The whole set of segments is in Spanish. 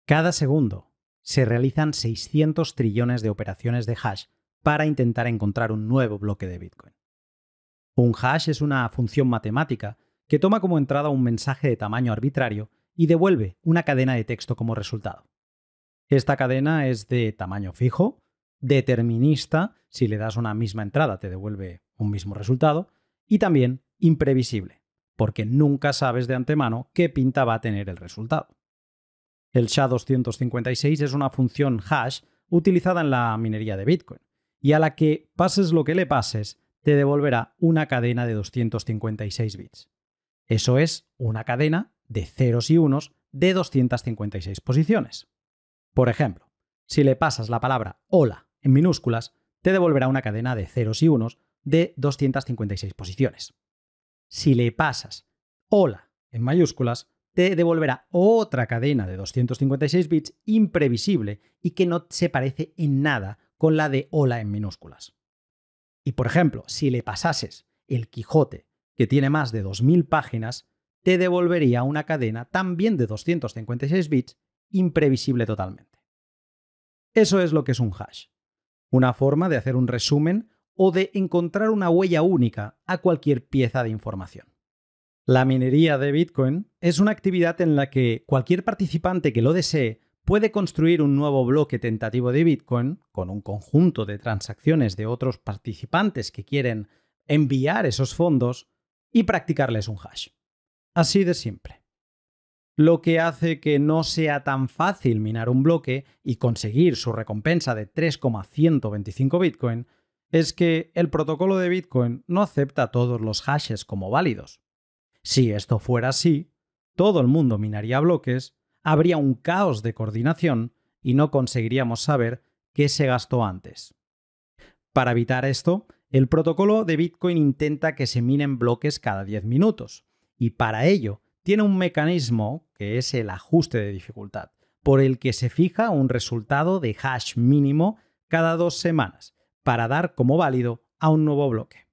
Cada segundo se realizan 600 trillones de operaciones de hash para intentar encontrar un nuevo bloque de Bitcoin. Un hash es una función matemática que toma como entrada un mensaje de tamaño arbitrario y devuelve una cadena de texto como resultado. Esta cadena es de tamaño fijo, determinista, si le das una misma entrada te devuelve un mismo resultado, y también imprevisible, porque nunca sabes de antemano qué pinta va a tener el resultado. El SHA-256 es una función hash utilizada en la minería de Bitcoin, y a la que pases lo que le pases, te devolverá una cadena de 256 bits. Eso es una cadena de ceros y unos de 256 posiciones. Por ejemplo, si le pasas la palabra hola en minúsculas, te devolverá una cadena de ceros y unos de 256 posiciones. Si le pasas hola en mayúsculas, te devolverá otra cadena de 256 bits imprevisible y que no se parece en nada con la de hola en minúsculas. Y por ejemplo, si le pasases el Quijote, que tiene más de 2000 páginas, te devolvería una cadena también de 256 bits imprevisible totalmente. Eso es lo que es un hash. Una forma de hacer un resumen o de encontrar una huella única a cualquier pieza de información. La minería de Bitcoin es una actividad en la que cualquier participante que lo desee puede construir un nuevo bloque tentativo de Bitcoin con un conjunto de transacciones de otros participantes que quieren enviar esos fondos y practicarles un hash. Así de simple. Lo que hace que no sea tan fácil minar un bloque y conseguir su recompensa de 3,125 Bitcoin es que el protocolo de Bitcoin no acepta todos los hashes como válidos. Si esto fuera así, todo el mundo minaría bloques, habría un caos de coordinación y no conseguiríamos saber qué se gastó antes. Para evitar esto, el protocolo de Bitcoin intenta que se minen bloques cada 10 minutos y para ello tiene un mecanismo que es el ajuste de dificultad, por el que se fija un resultado de hash mínimo cada 2 semanas para dar como válido a un nuevo bloque.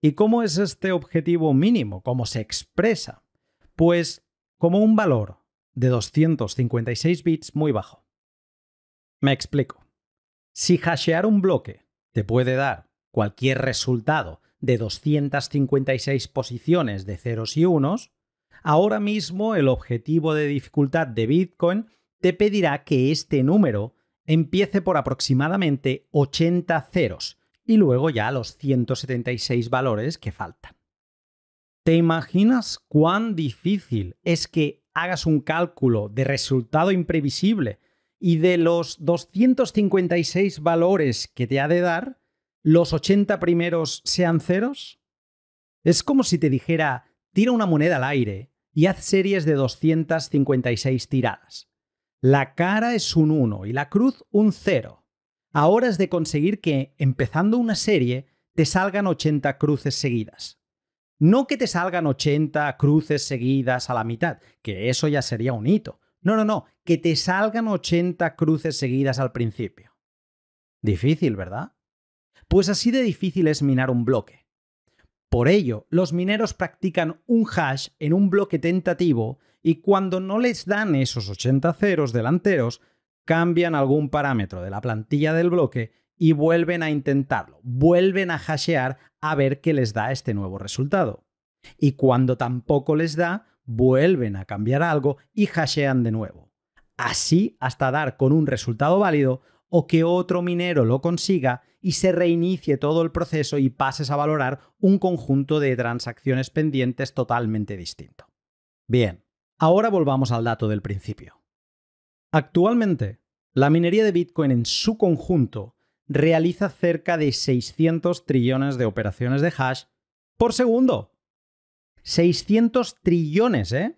¿Y cómo es este objetivo mínimo? ¿Cómo se expresa? Pues como un valor de 256 bits muy bajo. Me explico. Si hashear un bloque te puede dar cualquier resultado de 256 posiciones de ceros y unos, ahora mismo el objetivo de dificultad de Bitcoin te pedirá que este número empiece por aproximadamente 80 ceros y luego ya los 176 valores que faltan. ¿Te imaginas cuán difícil es que hagas un cálculo de resultado imprevisible y de los 256 valores que te ha de dar, los 80 primeros sean ceros? Es como si te dijera, tira una moneda al aire y haz series de 256 tiradas. La cara es un 1 y la cruz un 0. Ahora es de conseguir que, empezando una serie, te salgan 80 cruces seguidas. No que te salgan 80 cruces seguidas a la mitad, que eso ya sería un hito. No, que te salgan 80 cruces seguidas al principio. Difícil, ¿verdad? Pues así de difícil es minar un bloque. Por ello, los mineros practican un hash en un bloque tentativo y cuando no les dan esos 80 ceros delanteros, cambian algún parámetro de la plantilla del bloque y vuelven a intentarlo, vuelven a hashear a ver qué les da este nuevo resultado. Y cuando tampoco les da, vuelven a cambiar algo y hashean de nuevo. Así hasta dar con un resultado válido o que otro minero lo consiga y se reinicie todo el proceso y pases a valorar un conjunto de transacciones pendientes totalmente distinto. Bien, ahora volvamos al dato del principio. Actualmente, la minería de Bitcoin en su conjunto realiza cerca de 600 trillones de operaciones de hash por segundo. 600 trillones, ¿eh?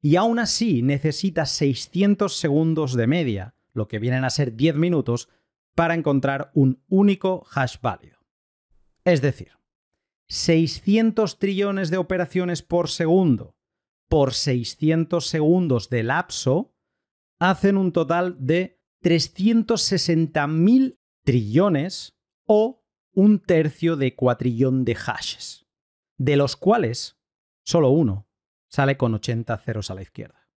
Y aún así necesita 600 segundos de media, lo que vienen a ser 10 minutos, para encontrar un único hash válido. Es decir, 600 trillones de operaciones por segundo por 600 segundos de lapso hacen un total de 360.000 trillones o un tercio de cuatrillón de hashes, de los cuales solo uno sale con 80 ceros a la izquierda.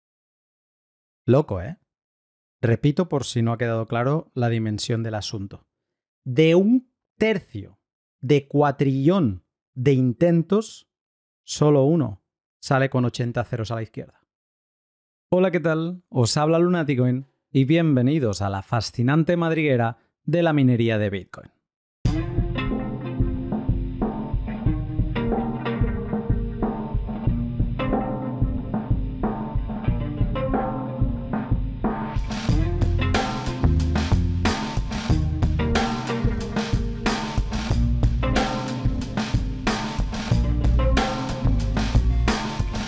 Loco, ¿eh? Repito por si no ha quedado claro la dimensión del asunto. De 1/3 de cuatrillón de intentos, solo uno sale con 80 ceros a la izquierda. Hola, ¿qué tal? Os habla Lunaticoin y bienvenidos a la fascinante madriguera de la minería de Bitcoin.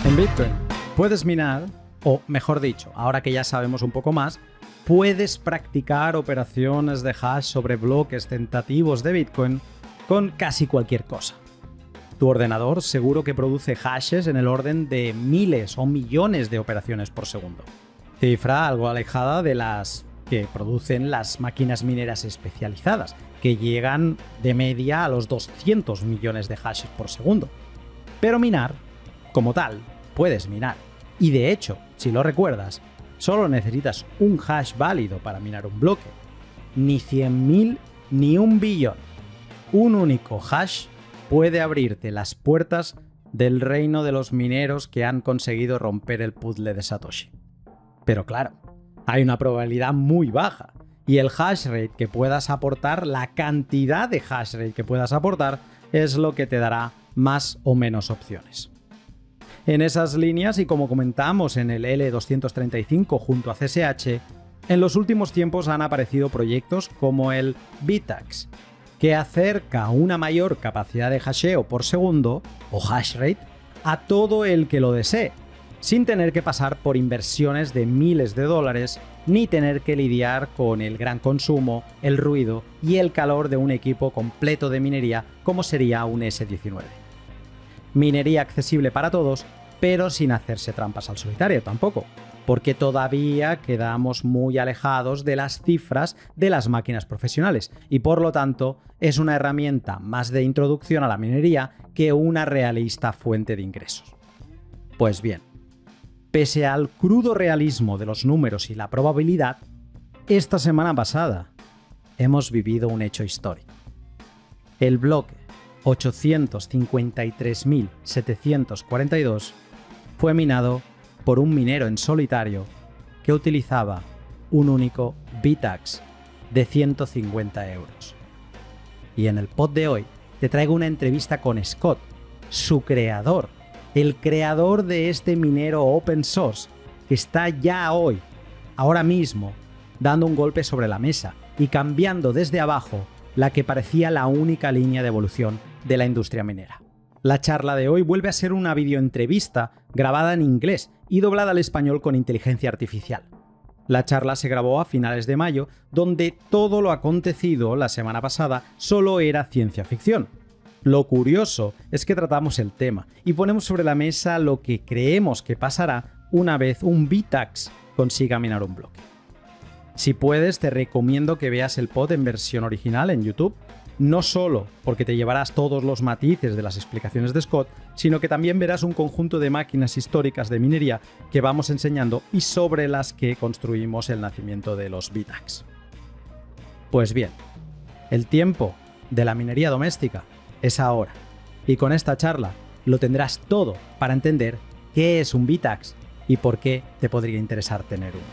En Bitcoin puedes minar, o mejor dicho, ahora que ya sabemos un poco más, puedes practicar operaciones de hash sobre bloques tentativos de Bitcoin con casi cualquier cosa. Tu ordenador seguro que produce hashes en el orden de miles o millones de operaciones por segundo. Cifra algo alejada de las que producen las máquinas mineras especializadas, que llegan de media a los 200 millones de hashes por segundo. Pero minar, como tal, puedes minar. Y de hecho, si lo recuerdas, solo necesitas un hash válido para minar un bloque. Ni 100.000 ni 1 billón. Un único hash puede abrirte las puertas del reino de los mineros que han conseguido romper el puzzle de Satoshi. Pero claro, hay una probabilidad muy baja. Y el hash rate que puedas aportar, la cantidad de hash rate que puedas aportar, es lo que te dará más o menos opciones. En esas líneas, y como comentamos en el L235 junto a CSH, en los últimos tiempos han aparecido proyectos como el Bitax, que acerca una mayor capacidad de hasheo por segundo, o hash rate, a todo el que lo desee, sin tener que pasar por inversiones de miles de dólares, ni tener que lidiar con el gran consumo, el ruido y el calor de un equipo completo de minería como sería un S19. Minería accesible para todos, pero sin hacerse trampas al solitario tampoco, porque todavía quedamos muy alejados de las cifras de las máquinas profesionales y por lo tanto es una herramienta más de introducción a la minería que una realista fuente de ingresos. Pues bien, pese al crudo realismo de los números y la probabilidad, esta semana pasada hemos vivido un hecho histórico. El bloque 853.742 fue minado por un minero en solitario que utilizaba un único Bitax de 150 euros. Y en el pod de hoy te traigo una entrevista con Scott, su creador, el creador de este minero open source que está ya hoy, ahora mismo, dando un golpe sobre la mesa y cambiando desde abajo la que parecía la única línea de evolución de la industria minera. La charla de hoy vuelve a ser una videoentrevista grabada en inglés y doblada al español con inteligencia artificial. La charla se grabó a finales de mayo, donde todo lo acontecido la semana pasada solo era ciencia ficción. Lo curioso es que tratamos el tema y ponemos sobre la mesa lo que creemos que pasará una vez un Bitax consiga minar un bloque. Si puedes, te recomiendo que veas el pod en versión original en YouTube, no solo porque te llevarás todos los matices de las explicaciones de Scott, sino que también verás un conjunto de máquinas históricas de minería que vamos enseñando y sobre las que construimos el nacimiento de los Bitax. Pues bien, el tiempo de la minería doméstica es ahora, y con esta charla lo tendrás todo para entender qué es un Bitax y por qué te podría interesar tener uno.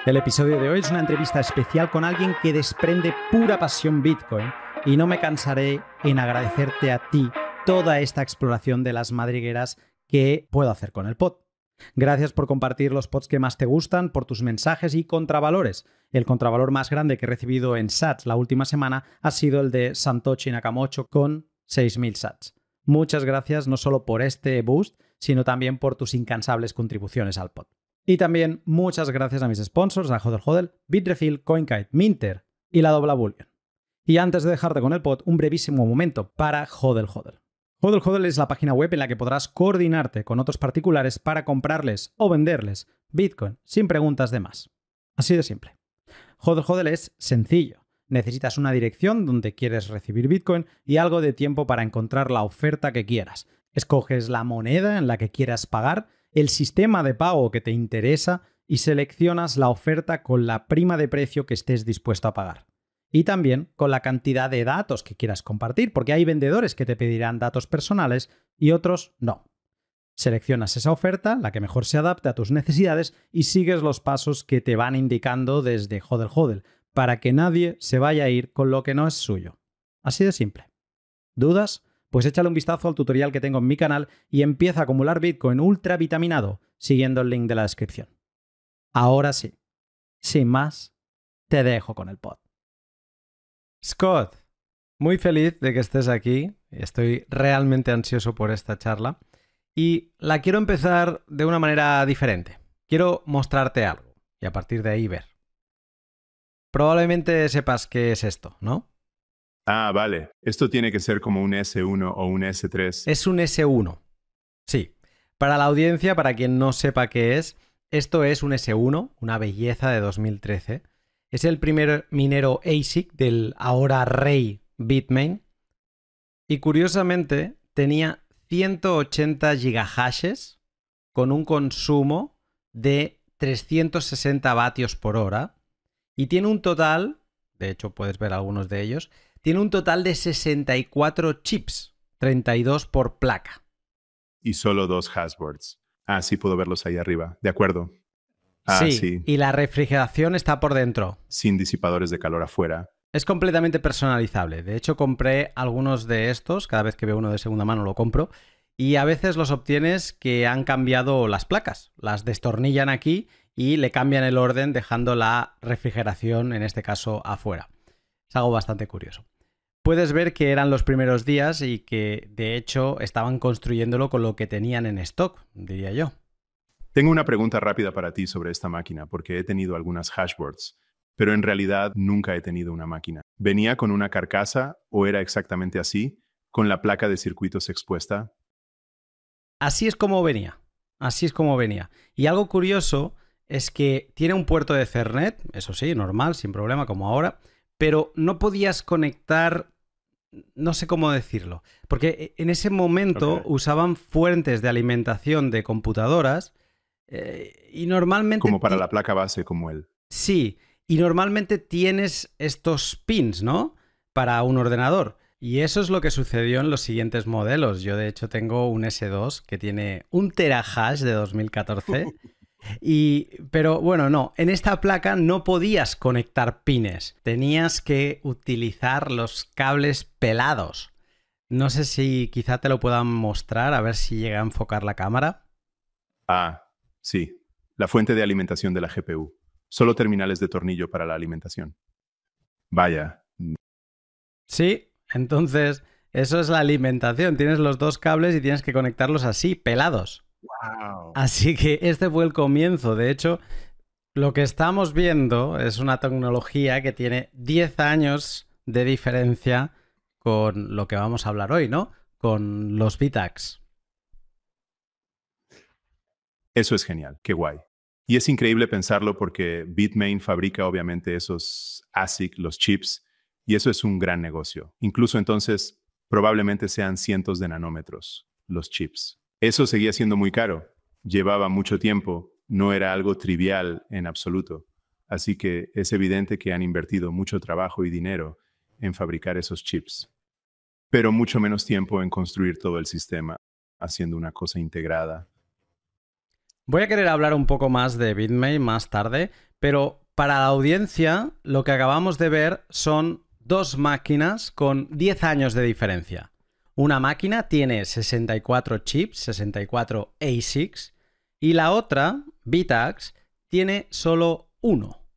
El episodio de hoy es una entrevista especial con alguien que desprende pura pasión Bitcoin y no me cansaré en agradecerte a ti toda esta exploración de las madrigueras que puedo hacer con el pod. Gracias por compartir los pods que más te gustan, por tus mensajes y contravalores. El contravalor más grande que he recibido en sats la última semana ha sido el de Santoshi Nakamoto con 6.000 sats. Muchas gracias no solo por este boost, sino también por tus incansables contribuciones al pod. Y también muchas gracias a mis sponsors, a Hodl Hodl, Bitrefill, CoinKite, Minter y la Dobla Bullion. Y antes de dejarte con el pod, un brevísimo momento para Hodl Hodl. Hodl Hodl es la página web en la que podrás coordinarte con otros particulares para comprarles o venderles Bitcoin sin preguntas de más. Así de simple. Hodl Hodl es sencillo. necesitas una dirección donde quieres recibir Bitcoin y algo de tiempo para encontrar la oferta que quieras. Escoges la moneda en la que quieras pagar, el sistema de pago que te interesa y seleccionas la oferta con la prima de precio que estés dispuesto a pagar. Y también con la cantidad de datos que quieras compartir, porque hay vendedores que te pedirán datos personales y otros no. Seleccionas esa oferta, la que mejor se adapte a tus necesidades, y sigues los pasos que te van indicando desde HODL HODL, para que nadie se vaya a ir con lo que no es suyo. Así de simple. ¿Dudas? Pues échale un vistazo al tutorial que tengo en mi canal y empieza a acumular Bitcoin ultra vitaminado siguiendo el link de la descripción. Ahora sí, sin más, te dejo con el pod. Scott, muy feliz de que estés aquí. Estoy realmente ansioso por esta charla. Y la quiero empezar de una manera diferente. Quiero mostrarte algo y a partir de ahí ver. Probablemente sepas qué es esto, ¿no? Ah, vale. Esto tiene que ser como un S1 o un S3. Es un S1. Sí. Para la audiencia, para quien no sepa qué es, esto es un S1, una belleza de 2013. Es el primer minero ASIC del ahora rey Bitmain. Y curiosamente tenía 180 gigahashes con un consumo de 360 vatios por hora y tiene un total, de hecho puedes ver algunos de ellos, tiene un total de 64 chips, 32 por placa. Y solo 2 hashboards. Ah, sí, puedo verlos ahí arriba. De acuerdo. Sí, y la refrigeración está por dentro. Sin disipadores de calor afuera. Es completamente personalizable. De hecho, compré algunos de estos. Cada vez que veo uno de segunda mano lo compro. Y a veces los obtienes que han cambiado las placas. Las destornillan aquí y le cambian el orden dejando la refrigeración, en este caso, afuera. Es algo bastante curioso. Puedes ver que eran los primeros días y que, de hecho, estaban construyéndolo con lo que tenían en stock, diría yo. Tengo una pregunta rápida para ti sobre esta máquina, porque he tenido algunas hashboards, pero en realidad nunca he tenido una máquina. ¿Venía con una carcasa o era exactamente así, con la placa de circuitos expuesta? Así es como venía. Así es como venía. Y algo curioso es que tiene un puerto de Ethernet, eso sí, normal, sin problema, como ahora, pero no podías conectar, no sé cómo decirlo, porque en ese momento usaban fuentes de alimentación de computadoras y normalmente... Como para la placa base, como él. Sí, y normalmente tienes estos pins, ¿no? Para un ordenador. Y eso es lo que sucedió en los siguientes modelos. Yo, de hecho, tengo un S2 que tiene 1 terahash de 2014. Pero bueno, no, en esta placa no podías conectar pines. Tenías que utilizar los cables pelados. No sé si quizá te lo puedan mostrar, a ver si llega a enfocar la cámara. Ah, sí. La fuente de alimentación de la GPU. Solo terminales de tornillo para la alimentación. Vaya. Sí, entonces eso es la alimentación. Tienes los dos cables y tienes que conectarlos así, pelados. Wow. Así que este fue el comienzo. De hecho, lo que estamos viendo es una tecnología que tiene 10 años de diferencia con lo que vamos a hablar hoy, ¿no? Con los VTACs. Eso es genial, qué guay. Y es increíble pensarlo porque Bitmain fabrica obviamente esos ASIC, los chips, y eso es un gran negocio. Incluso entonces probablemente sean cientos de nanómetros los chips. Eso seguía siendo muy caro, llevaba mucho tiempo, no era algo trivial en absoluto. Así que es evidente que han invertido mucho trabajo y dinero en fabricar esos chips, pero mucho menos tiempo en construir todo el sistema, haciendo una cosa integrada. Voy a querer hablar un poco más de Bitmain más tarde, pero para la audiencia lo que acabamos de ver son dos máquinas con 10 años de diferencia. Una máquina tiene 64 chips, 64 ASICs, y la otra, VTACs, tiene solo uno.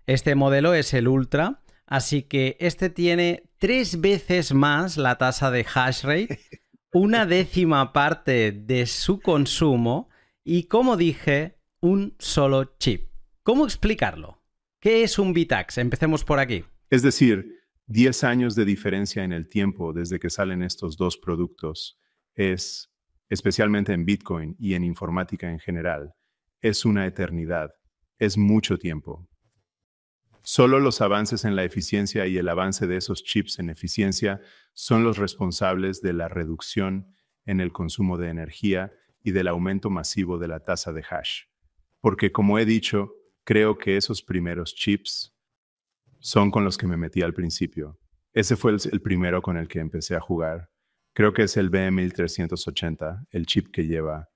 Este modelo es el Ultra, así que este tiene 3 veces más la tasa de hash rate, una décima parte de su consumo y, como dije, un solo chip. ¿Cómo explicarlo? ¿Qué es un VTAX? Empecemos por aquí. Es decir, 10 años de diferencia en el tiempo desde que salen estos dos productos es, especialmente en Bitcoin y en informática en general, es una eternidad. Es mucho tiempo. Solo los avances en la eficiencia y el avance de esos chips en eficiencia son los responsables de la reducción en el consumo de energía y del aumento masivo de la tasa de hash. Porque, como he dicho, creo que esos primeros chips son con los que me metí al principio. Ese fue el primero con el que empecé a jugar. Creo que es el BM1380, el chip que lleva.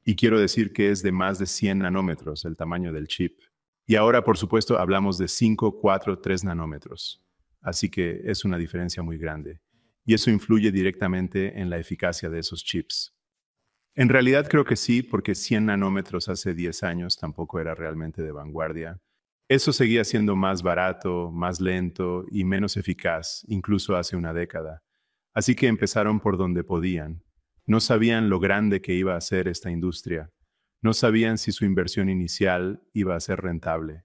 Y quiero decir que es de más de 100 nanómetros el tamaño del chip. Y ahora, por supuesto, hablamos de 5, 4, 3 nanómetros. Así que es una diferencia muy grande. Y eso influye directamente en la eficacia de esos chips. En realidad creo que sí, porque 100 nanómetros hace 10 años tampoco era realmente de vanguardia. Eso seguía siendo más barato, más lento y menos eficaz, incluso hace una década. Así que empezaron por donde podían. No sabían lo grande que iba a ser esta industria. No sabían si su inversión inicial iba a ser rentable.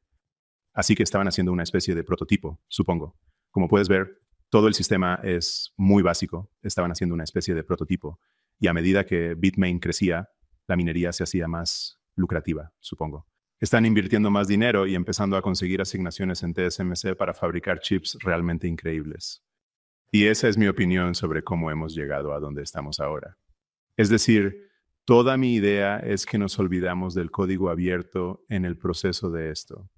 Así que estaban haciendo una especie de prototipo, supongo. Como puedes ver, todo el sistema es muy básico. Estaban haciendo una especie de prototipo. Y a medida que Bitmain crecía, la minería se hacía más lucrativa, supongo. Están invirtiendo más dinero y empezando a conseguir asignaciones en TSMC para fabricar chips realmente increíbles. Y esa es mi opinión sobre cómo hemos llegado a donde estamos ahora. Es decir, toda mi idea es que nos olvidamos del código abierto en el proceso de esto.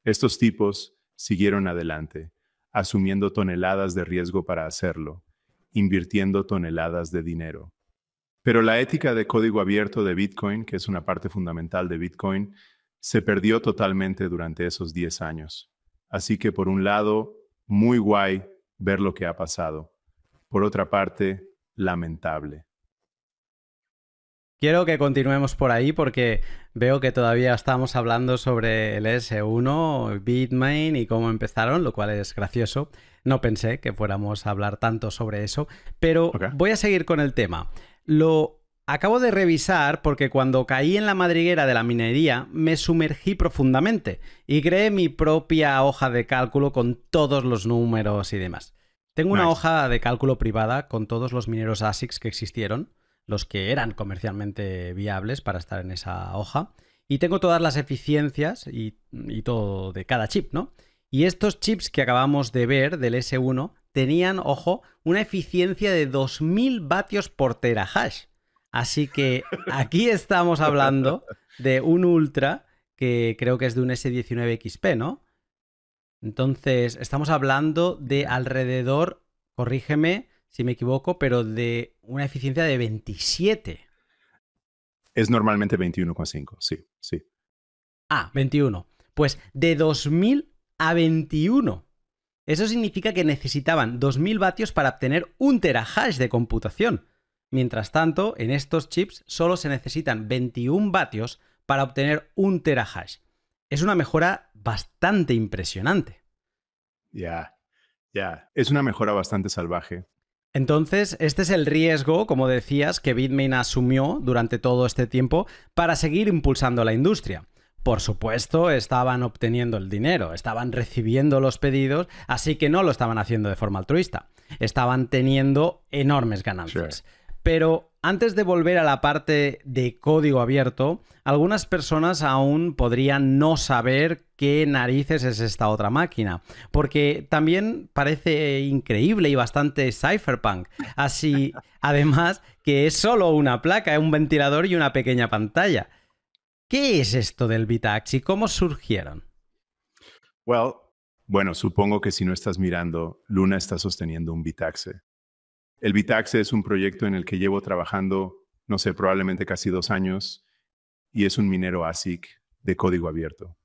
Estos tipos siguieron adelante, asumiendo toneladas de riesgo para hacerlo, invirtiendo toneladas de dinero. Pero la ética de código abierto de Bitcoin, que es una parte fundamental de Bitcoin, se perdió totalmente durante esos 10 años. Así que por un lado, muy guay ver lo que ha pasado. Por otra parte, lamentable. Quiero que continuemos por ahí porque veo que todavía estamos hablando sobre el S1, Bitmain y cómo empezaron, lo cual es gracioso. No pensé que fuéramos a hablar tanto sobre eso, pero voy a seguir con el tema. Lo acabo de revisar porque cuando caí en la madriguera de la minería me sumergí profundamente y creé mi propia hoja de cálculo con todos los números y demás. Tengo una hoja de cálculo privada con todos los mineros ASICs que existieron, los que eran comercialmente viables para estar en esa hoja, y tengo todas las eficiencias y todo de cada chip, ¿no? Y estos chips que acabamos de ver del S1 tenían, ojo, una eficiencia de 2000 vatios por terahash. Así que aquí estamos hablando de un Ultra que creo que es de un S19XP, ¿no? Entonces, estamos hablando de alrededor, corrígeme si me equivoco, pero de una eficiencia de 27. Es normalmente 21,5, sí, sí. Ah, 21. Pues de 2000 a 21. Eso significa que necesitaban 2000 vatios para obtener un terahash de computación. Mientras tanto, en estos chips solo se necesitan 21 vatios para obtener un terahash. Es una mejora bastante impresionante. Ya. Es una mejora bastante salvaje. Entonces, este es el riesgo, como decías, que Bitmain asumió durante todo este tiempo para seguir impulsando la industria. Por supuesto, estaban obteniendo el dinero, estaban recibiendo los pedidos, así que no lo estaban haciendo de forma altruista. Estaban teniendo enormes ganancias. Sure. Pero antes de volver a la parte de código abierto, algunas personas aún podrían no saber qué narices es esta otra máquina, porque también parece increíble y bastante cypherpunk. Así, además, que es solo una placa, un ventilador y una pequeña pantalla. ¿Qué es esto del Bitaxi? ¿Cómo surgieron? Bueno, supongo que si no estás mirando, Luna está sosteniendo un Bitaxe. El Bitaxe es un proyecto en el que llevo trabajando, no sé, probablemente casi 2 años, y es un minero ASIC de código abierto.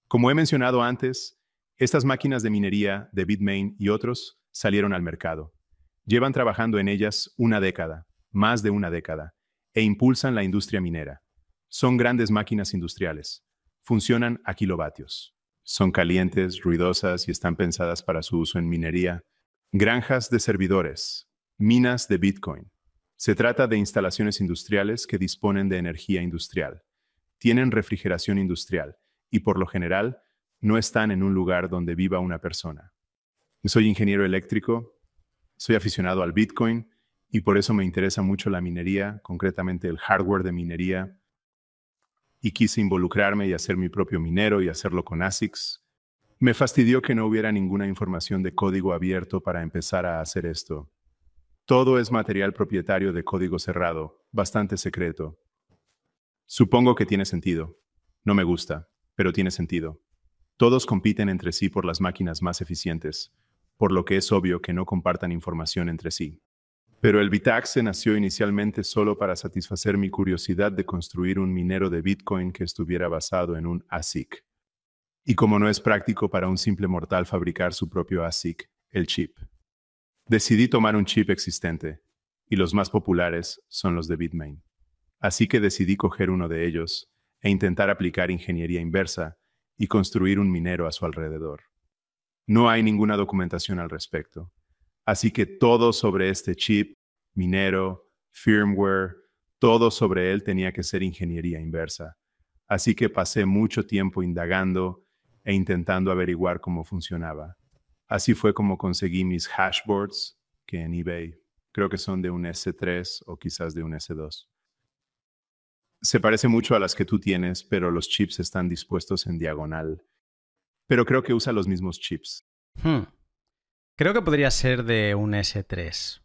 Como he mencionado antes, estas máquinas de minería de Bitmain y otros salieron al mercado. Llevan trabajando en ellas una década, más de una década, e impulsan la industria minera. Son grandes máquinas industriales. Funcionan a kilovatios. Son calientes, ruidosas y están pensadas para su uso en minería. Granjas de servidores. Minas de Bitcoin. Se trata de instalaciones industriales que disponen de energía industrial. Tienen refrigeración industrial y, por lo general, no están en un lugar donde viva una persona. Soy ingeniero eléctrico, soy aficionado al Bitcoin y por eso me interesa mucho la minería, concretamente el hardware de minería, y quise involucrarme y hacer mi propio minero y hacerlo con ASICs. Me fastidió que no hubiera ninguna información de código abierto para empezar a hacer esto. Todo es material propietario de código cerrado, bastante secreto. Supongo que tiene sentido. No me gusta, pero tiene sentido. Todos compiten entre sí por las máquinas más eficientes, por lo que es obvio que no compartan información entre sí. Pero el Bitaxe nació inicialmente solo para satisfacer mi curiosidad de construir un minero de Bitcoin que estuviera basado en un ASIC. Y como no es práctico para un simple mortal fabricar su propio ASIC, el chip, decidí tomar un chip existente, y los más populares son los de Bitmain. Así que decidí coger uno de ellos e intentar aplicar ingeniería inversa y construir un minero a su alrededor. No hay ninguna documentación al respecto. Así que todo sobre este chip, minero, firmware, todo sobre él tenía que ser ingeniería inversa. Así que pasé mucho tiempo indagando e intentando averiguar cómo funcionaba. Así fue como conseguí mis hashboards, que en eBay creo que son de un S3 o quizás de un S2. Se parece mucho a las que tú tienes, pero los chips están dispuestos en diagonal. Pero creo que usa los mismos chips. Creo que podría ser de un S3.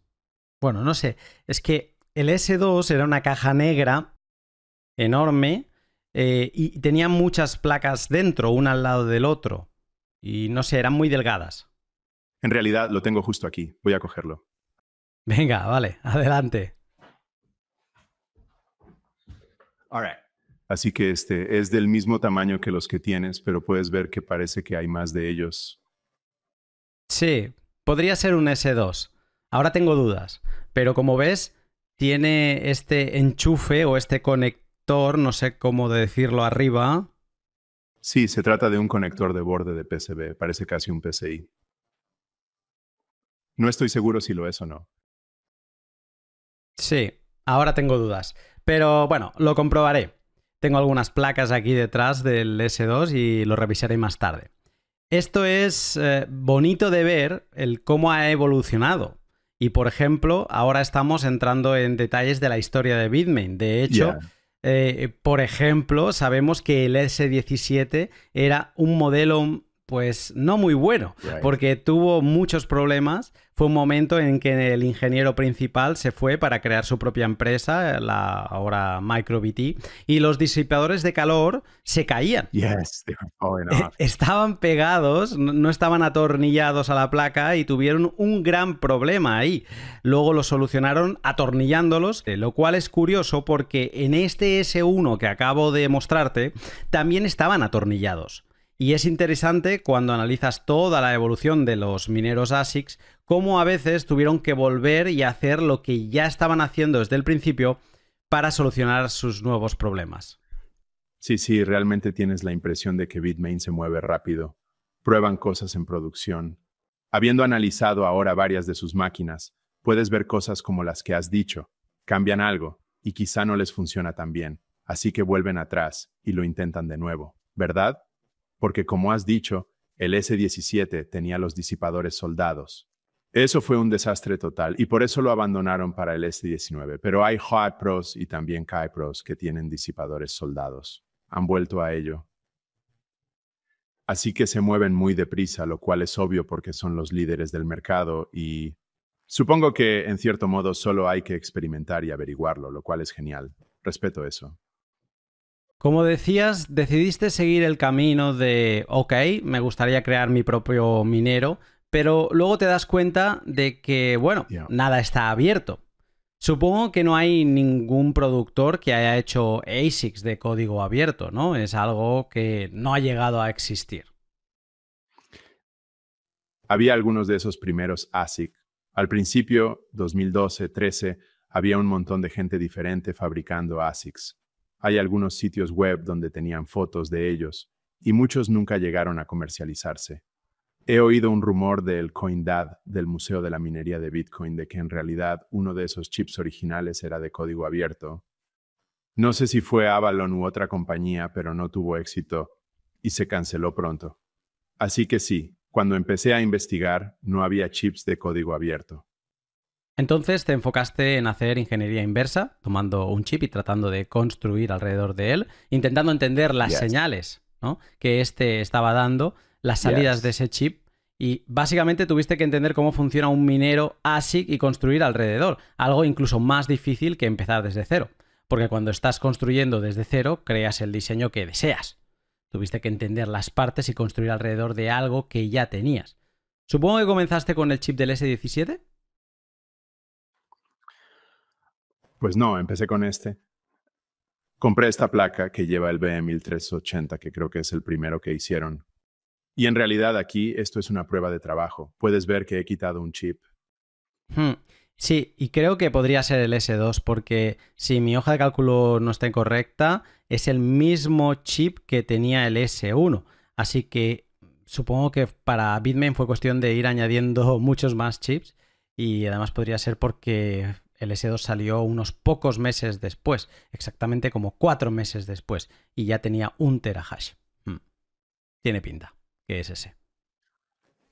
Bueno, no sé. Es que el S2 era una caja negra enorme y tenía muchas placas dentro, una al lado del otro. Y no sé, eran muy delgadas. En realidad lo tengo justo aquí. Voy a cogerlo. Venga, vale, adelante. Así que este es del mismo tamaño que los que tienes, pero puedes ver que parece que hay más de ellos. Sí, podría ser un S2. Ahora tengo dudas, pero como ves, tiene este enchufe o este conector, no sé cómo decirlo arriba. Sí, se trata de un conector de borde de PCB. Parece casi un PCI. No estoy seguro si lo es o no. Sí, ahora tengo dudas. Pero bueno, lo comprobaré. Tengo algunas placas aquí detrás del S2 y lo revisaré más tarde. Esto es bonito de ver el cómo ha evolucionado. Y por ejemplo, ahora estamos entrando en detalles de la historia de Bitmain. De hecho, por ejemplo, sabemos que el S17 era un modelo pues no muy bueno, porque tuvo muchos problemas. Fue un momento en que el ingeniero principal se fue para crear su propia empresa, la ahora MicroBT, y los disipadores de calor se caían. Estaban pegados, no estaban atornillados a la placa y tuvieron un gran problema ahí. Luego lo solucionaron atornillándolos, lo cual es curioso porque en este S1 que acabo de mostrarte también estaban atornillados. Y es interesante cuando analizas toda la evolución de los mineros ASICs, cómo a veces tuvieron que volver y hacer lo que ya estaban haciendo desde el principio para solucionar sus nuevos problemas. Sí, realmente tienes la impresión de que Bitmain se mueve rápido. Prueban cosas en producción. Habiendo analizado ahora varias de sus máquinas, puedes ver cosas como las que has dicho. Cambian algo y quizá no les funciona tan bien, así que vuelven atrás y lo intentan de nuevo, ¿verdad? Porque como has dicho, el S17 tenía los disipadores soldados. Eso fue un desastre total y por eso lo abandonaron para el S19, pero hay Hot Pros y también Kai Pros que tienen disipadores soldados. Han vuelto a ello. Así que se mueven muy deprisa, lo cual es obvio porque son los líderes del mercado y supongo que en cierto modo solo hay que experimentar y averiguarlo, lo cual es genial. Respeto eso. Como decías, decidiste seguir el camino de, ok, me gustaría crear mi propio minero, pero luego te das cuenta de que, bueno, nada está abierto. Supongo que no hay ningún productor que haya hecho ASICs de código abierto, ¿no? Es algo que no ha llegado a existir. Había algunos de esos primeros ASIC. Al principio, 2012-13, había un montón de gente diferente fabricando ASICs. Hay algunos sitios web donde tenían fotos de ellos, y muchos nunca llegaron a comercializarse. He oído un rumor del CoinDAD, del Museo de la Minería de Bitcoin, de que en realidad uno de esos chips originales era de código abierto. No sé si fue Avalon u otra compañía, pero no tuvo éxito y se canceló pronto. Así que sí, cuando empecé a investigar, no había chips de código abierto. Entonces te enfocaste en hacer ingeniería inversa, tomando un chip y tratando de construir alrededor de él, intentando entender las señales, ¿no?, que éste estaba dando, las salidas Yes. de ese chip y básicamente tuviste que entender cómo funciona un minero ASIC y construir alrededor, algo incluso más difícil que empezar desde cero, porque cuando estás construyendo desde cero creas el diseño que deseas. Tuviste que entender las partes y construir alrededor de algo que ya tenías. Supongo que comenzaste con el chip del S17. Pues no, empecé con este. Compré esta placa que lleva el BM1380, que creo que es el primero que hicieron. Y en realidad aquí esto es una prueba de trabajo. Puedes ver que he quitado un chip. Sí, y creo que podría ser el S2 porque si mi hoja de cálculo no está incorrecta, es el mismo chip que tenía el S1. Así que supongo que para Bitmain fue cuestión de ir añadiendo muchos más chips y además podría ser porque el S2 salió unos pocos meses después, exactamente como 4 meses después, y ya tenía 1 terahash. Tiene pinta que es ese.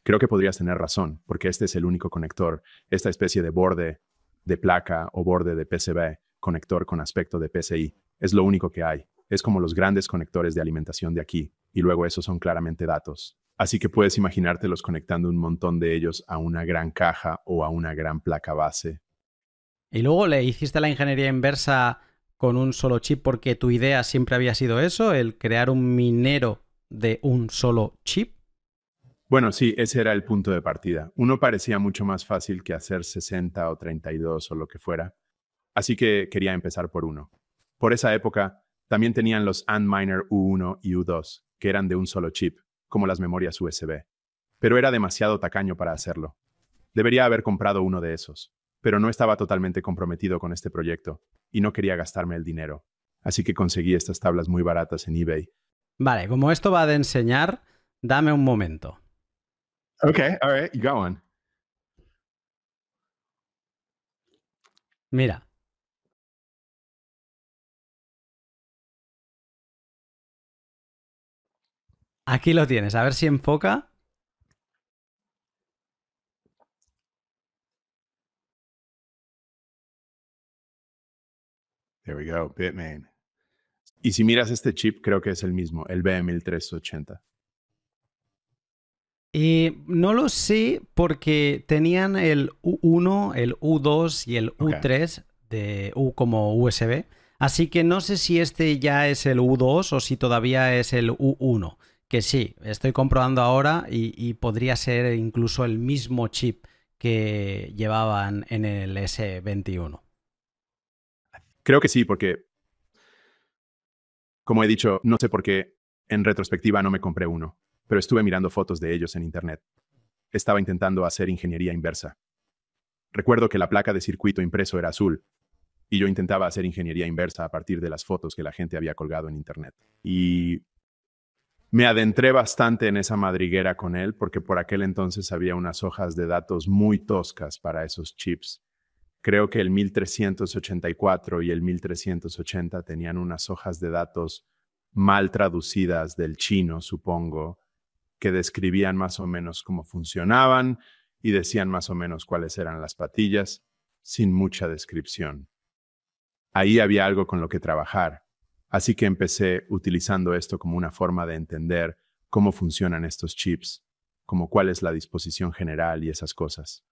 Creo que podrías tener razón, porque este es el único conector, esta especie de borde de placa o borde de PCB, conector con aspecto de PCI. Es lo único que hay. Es como los grandes conectores de alimentación de aquí, y luego esos son claramente datos. Así que puedes imaginártelos conectando un montón de ellos a una gran caja o a una gran placa base. Y luego le hiciste la ingeniería inversa con un solo chip porque tu idea siempre había sido eso, el crear un minero de un solo chip. Bueno, sí, ese era el punto de partida. Uno parecía mucho más fácil que hacer 60 o 32 o lo que fuera. Así que quería empezar por uno. Por esa época, también tenían los Antminer U1 y U2, que eran de un solo chip, como las memorias USB. Pero era demasiado tacaño para hacerlo. Debería haber comprado uno de esos, pero no estaba totalmente comprometido con este proyecto y no quería gastarme el dinero. Así que conseguí estas tablas muy baratas en eBay. Vale, como esto va de enseñar, dame un momento. Okay, all right, you got one. Mira. Aquí lo tienes, a ver si enfoca. There we go, Bitmain. Y si miras este chip, creo que es el mismo, el B1380. No lo sé porque tenían el U1, el U2 y el U3 de U como USB. Así que no sé si este ya es el U2 o si todavía es el U1. Que sí, estoy comprobando ahora y podría ser incluso el mismo chip que llevaban en el S21. Creo que sí, porque, como he dicho, no sé por qué en retrospectiva no me compré uno, pero estuve mirando fotos de ellos en internet. Estaba intentando hacer ingeniería inversa. Recuerdo que la placa de circuito impreso era azul, y yo intentaba hacer ingeniería inversa a partir de las fotos que la gente había colgado en internet. Y me adentré bastante en esa madriguera con él porque por aquel entonces había unas hojas de datos muy toscas para esos chips. Creo que el 1384 y el 1380 tenían unas hojas de datos mal traducidas del chino, supongo, que describían más o menos cómo funcionaban y decían más o menos cuáles eran las patillas, sin mucha descripción. Ahí había algo con lo que trabajar, así que empecé utilizando esto como una forma de entender cómo funcionan estos chips, como cuál es la disposición general y esas cosas.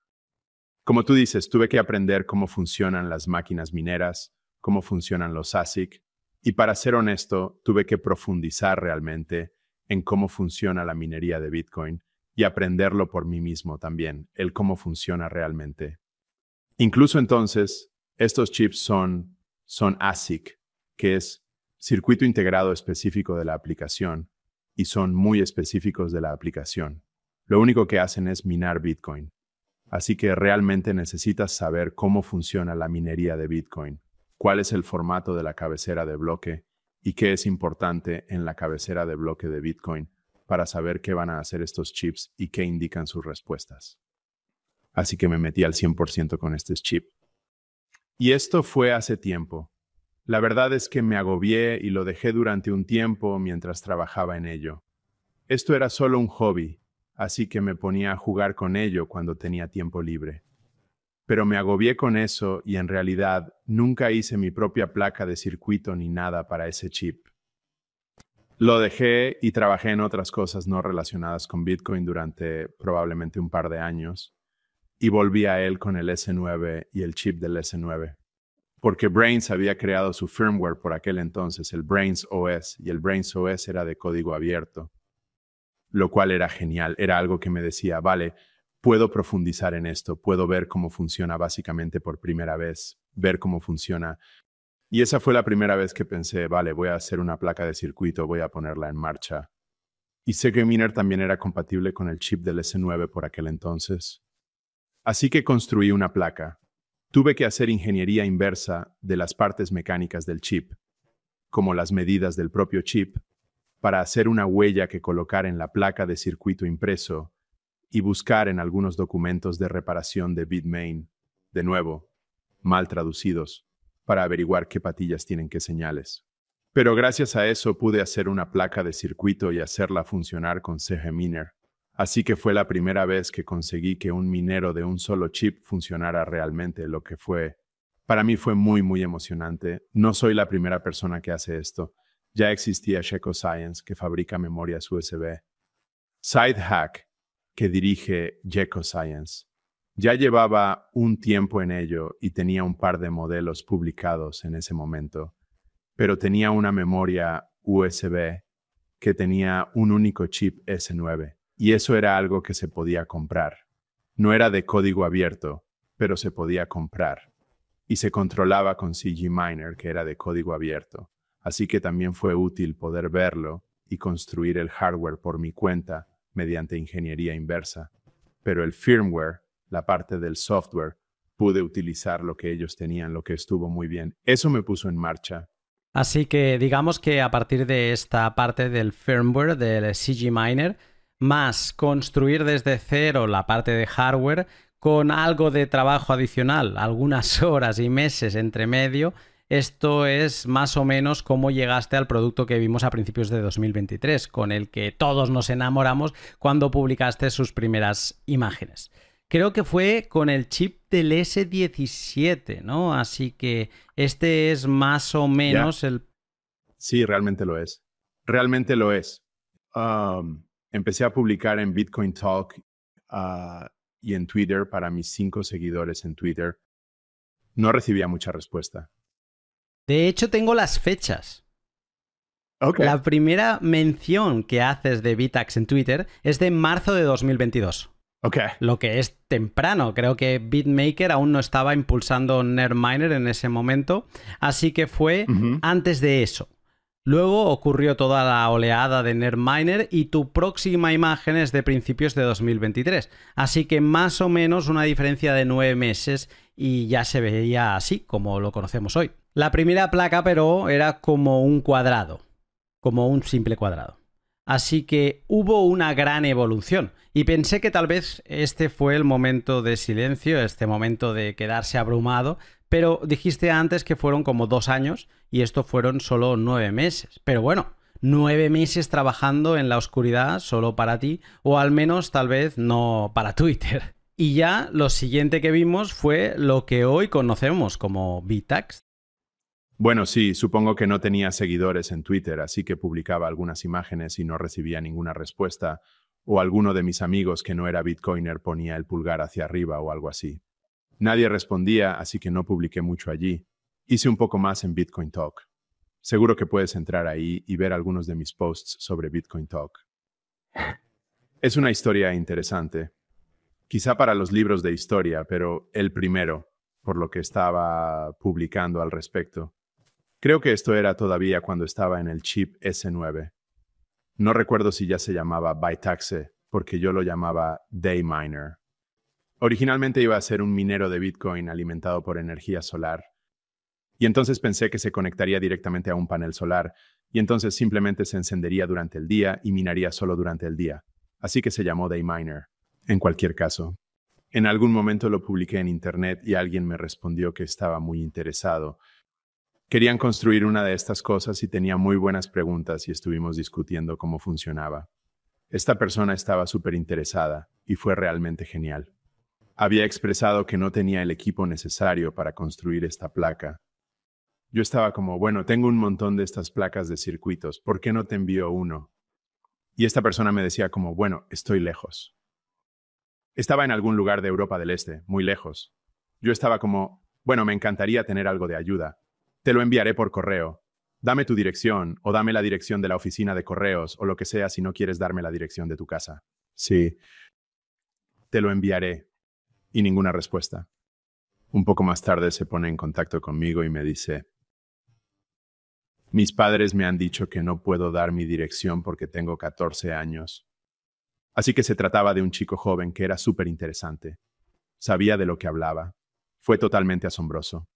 Como tú dices, tuve que aprender cómo funcionan las máquinas mineras, cómo funcionan los ASIC, y para ser honesto, tuve que profundizar realmente en cómo funciona la minería de Bitcoin y aprenderlo por mí mismo también, el cómo funciona realmente. Incluso entonces, estos chips son ASIC, que es circuito integrado específico de la aplicación, y son muy específicos de la aplicación. Lo único que hacen es minar Bitcoin. Así que realmente necesitas saber cómo funciona la minería de Bitcoin, cuál es el formato de la cabecera de bloque y qué es importante en la cabecera de bloque de Bitcoin para saber qué van a hacer estos chips y qué indican sus respuestas. Así que me metí al 100% con este chip. Y esto fue hace tiempo. La verdad es que me agobié y lo dejé durante un tiempo mientras trabajaba en ello. Esto era solo un hobby, así que me ponía a jugar con ello cuando tenía tiempo libre. Pero me agobié con eso y en realidad nunca hice mi propia placa de circuito ni nada para ese chip. Lo dejé y trabajé en otras cosas no relacionadas con Bitcoin durante probablemente un par de años y volví a él con el S9 y el chip del S9. Porque Brains había creado su firmware por aquel entonces, el Brains OS, y el Brains OS era de código abierto, lo cual era genial. Era algo que me decía, vale, puedo profundizar en esto, puedo ver cómo funciona básicamente por primera vez, ver cómo funciona. Y esa fue la primera vez que pensé, vale, voy a hacer una placa de circuito, voy a ponerla en marcha. Y CGMiner también era compatible con el chip del S9 por aquel entonces. Así que construí una placa. Tuve que hacer ingeniería inversa de las partes mecánicas del chip, como las medidas del propio chip, para hacer una huella que colocar en la placa de circuito impreso y buscar en algunos documentos de reparación de Bitmain, de nuevo, mal traducidos, para averiguar qué patillas tienen qué señales. Pero gracias a eso pude hacer una placa de circuito y hacerla funcionar con CGMiner. Así que fue la primera vez que conseguí que un minero de un solo chip funcionara realmente, lo que para mí fue muy, muy emocionante. No soy la primera persona que hace esto. Ya existía Sheco Science, que fabrica memorias USB. SideHack, que dirige Gecko Science. Ya llevaba un tiempo en ello y tenía un par de modelos publicados en ese momento, pero tenía una memoria USB que tenía un único chip S9, y eso era algo que se podía comprar. No era de código abierto, pero se podía comprar, y se controlaba con CGMiner, que era de código abierto, así que también fue útil poder verlo y construir el hardware por mi cuenta mediante ingeniería inversa. Pero el firmware, la parte del software, pude utilizar lo que ellos tenían, lo que estuvo muy bien. Eso me puso en marcha. Así que digamos que a partir de esta parte del firmware del CGMiner, más construir desde cero la parte de hardware, con algo de trabajo adicional, algunas horas y meses entre medio, esto es más o menos cómo llegaste al producto que vimos a principios de 2023, con el que todos nos enamoramos cuando publicaste sus primeras imágenes. Creo que fue con el chip del S17, ¿no? Así que este es más o menos el... Sí, realmente lo es. Realmente lo es. Empecé a publicar en Bitcoin Talk y en Twitter para mis 5 seguidores en Twitter. No recibía mucha respuesta. De hecho, tengo las fechas. Okay. La primera mención que haces de Bitax en Twitter es de marzo de 2022. Okay. Lo que es temprano. Creo que BitMaker aún no estaba impulsando Nerdminer en ese momento, así que fue antes de eso. Luego ocurrió toda la oleada de Nerdminer y tu próxima imagen es de principios de 2023. Así que más o menos una diferencia de 9 meses y ya se veía así como lo conocemos hoy. La primera placa, pero, era como un cuadrado, como un simple cuadrado. Así que hubo una gran evolución y pensé que tal vez este fue el momento de silencio, este momento de quedarse abrumado, pero dijiste antes que fueron como 2 años y esto fueron solo 9 meses. Pero bueno, 9 meses trabajando en la oscuridad solo para ti, o al menos tal vez no para Twitter. Y ya lo siguiente que vimos fue lo que hoy conocemos como Bitax. Bueno, sí, supongo que no tenía seguidores en Twitter, así que publicaba algunas imágenes y no recibía ninguna respuesta, o alguno de mis amigos que no era Bitcoiner ponía el pulgar hacia arriba o algo así. Nadie respondía, así que no publiqué mucho allí. Hice un poco más en Bitcoin Talk. Seguro que puedes entrar ahí y ver algunos de mis posts sobre Bitcoin Talk. Es una historia interesante. Quizá para los libros de historia, pero el primero, por lo que estaba publicando al respecto. Creo que esto era todavía cuando estaba en el chip S9. No recuerdo si ya se llamaba Bitaxe, porque yo lo llamaba Dayminer. Originalmente iba a ser un minero de Bitcoin alimentado por energía solar. Y entonces pensé que se conectaría directamente a un panel solar, y entonces simplemente se encendería durante el día y minaría solo durante el día. Así que se llamó Dayminer. En cualquier caso, en algún momento lo publiqué en internet y alguien me respondió que estaba muy interesado. Querían construir una de estas cosas y tenía muy buenas preguntas y estuvimos discutiendo cómo funcionaba. Esta persona estaba súper interesada y fue realmente genial. Había expresado que no tenía el equipo necesario para construir esta placa. Yo estaba como, bueno, tengo un montón de estas placas de circuitos, ¿por qué no te envío uno? Y esta persona me decía como, bueno, estoy lejos. Estaba en algún lugar de Europa del Este, muy lejos. Yo estaba como, bueno, me encantaría tener algo de ayuda. Te lo enviaré por correo. Dame tu dirección o dame la dirección de la oficina de correos o lo que sea si no quieres darme la dirección de tu casa. Sí, te lo enviaré. Y ninguna respuesta. Un poco más tarde se pone en contacto conmigo y me dice, mis padres me han dicho que no puedo dar mi dirección porque tengo 14 años. Así que se trataba de un chico joven que era súper interesante. Sabía de lo que hablaba. Fue totalmente asombroso.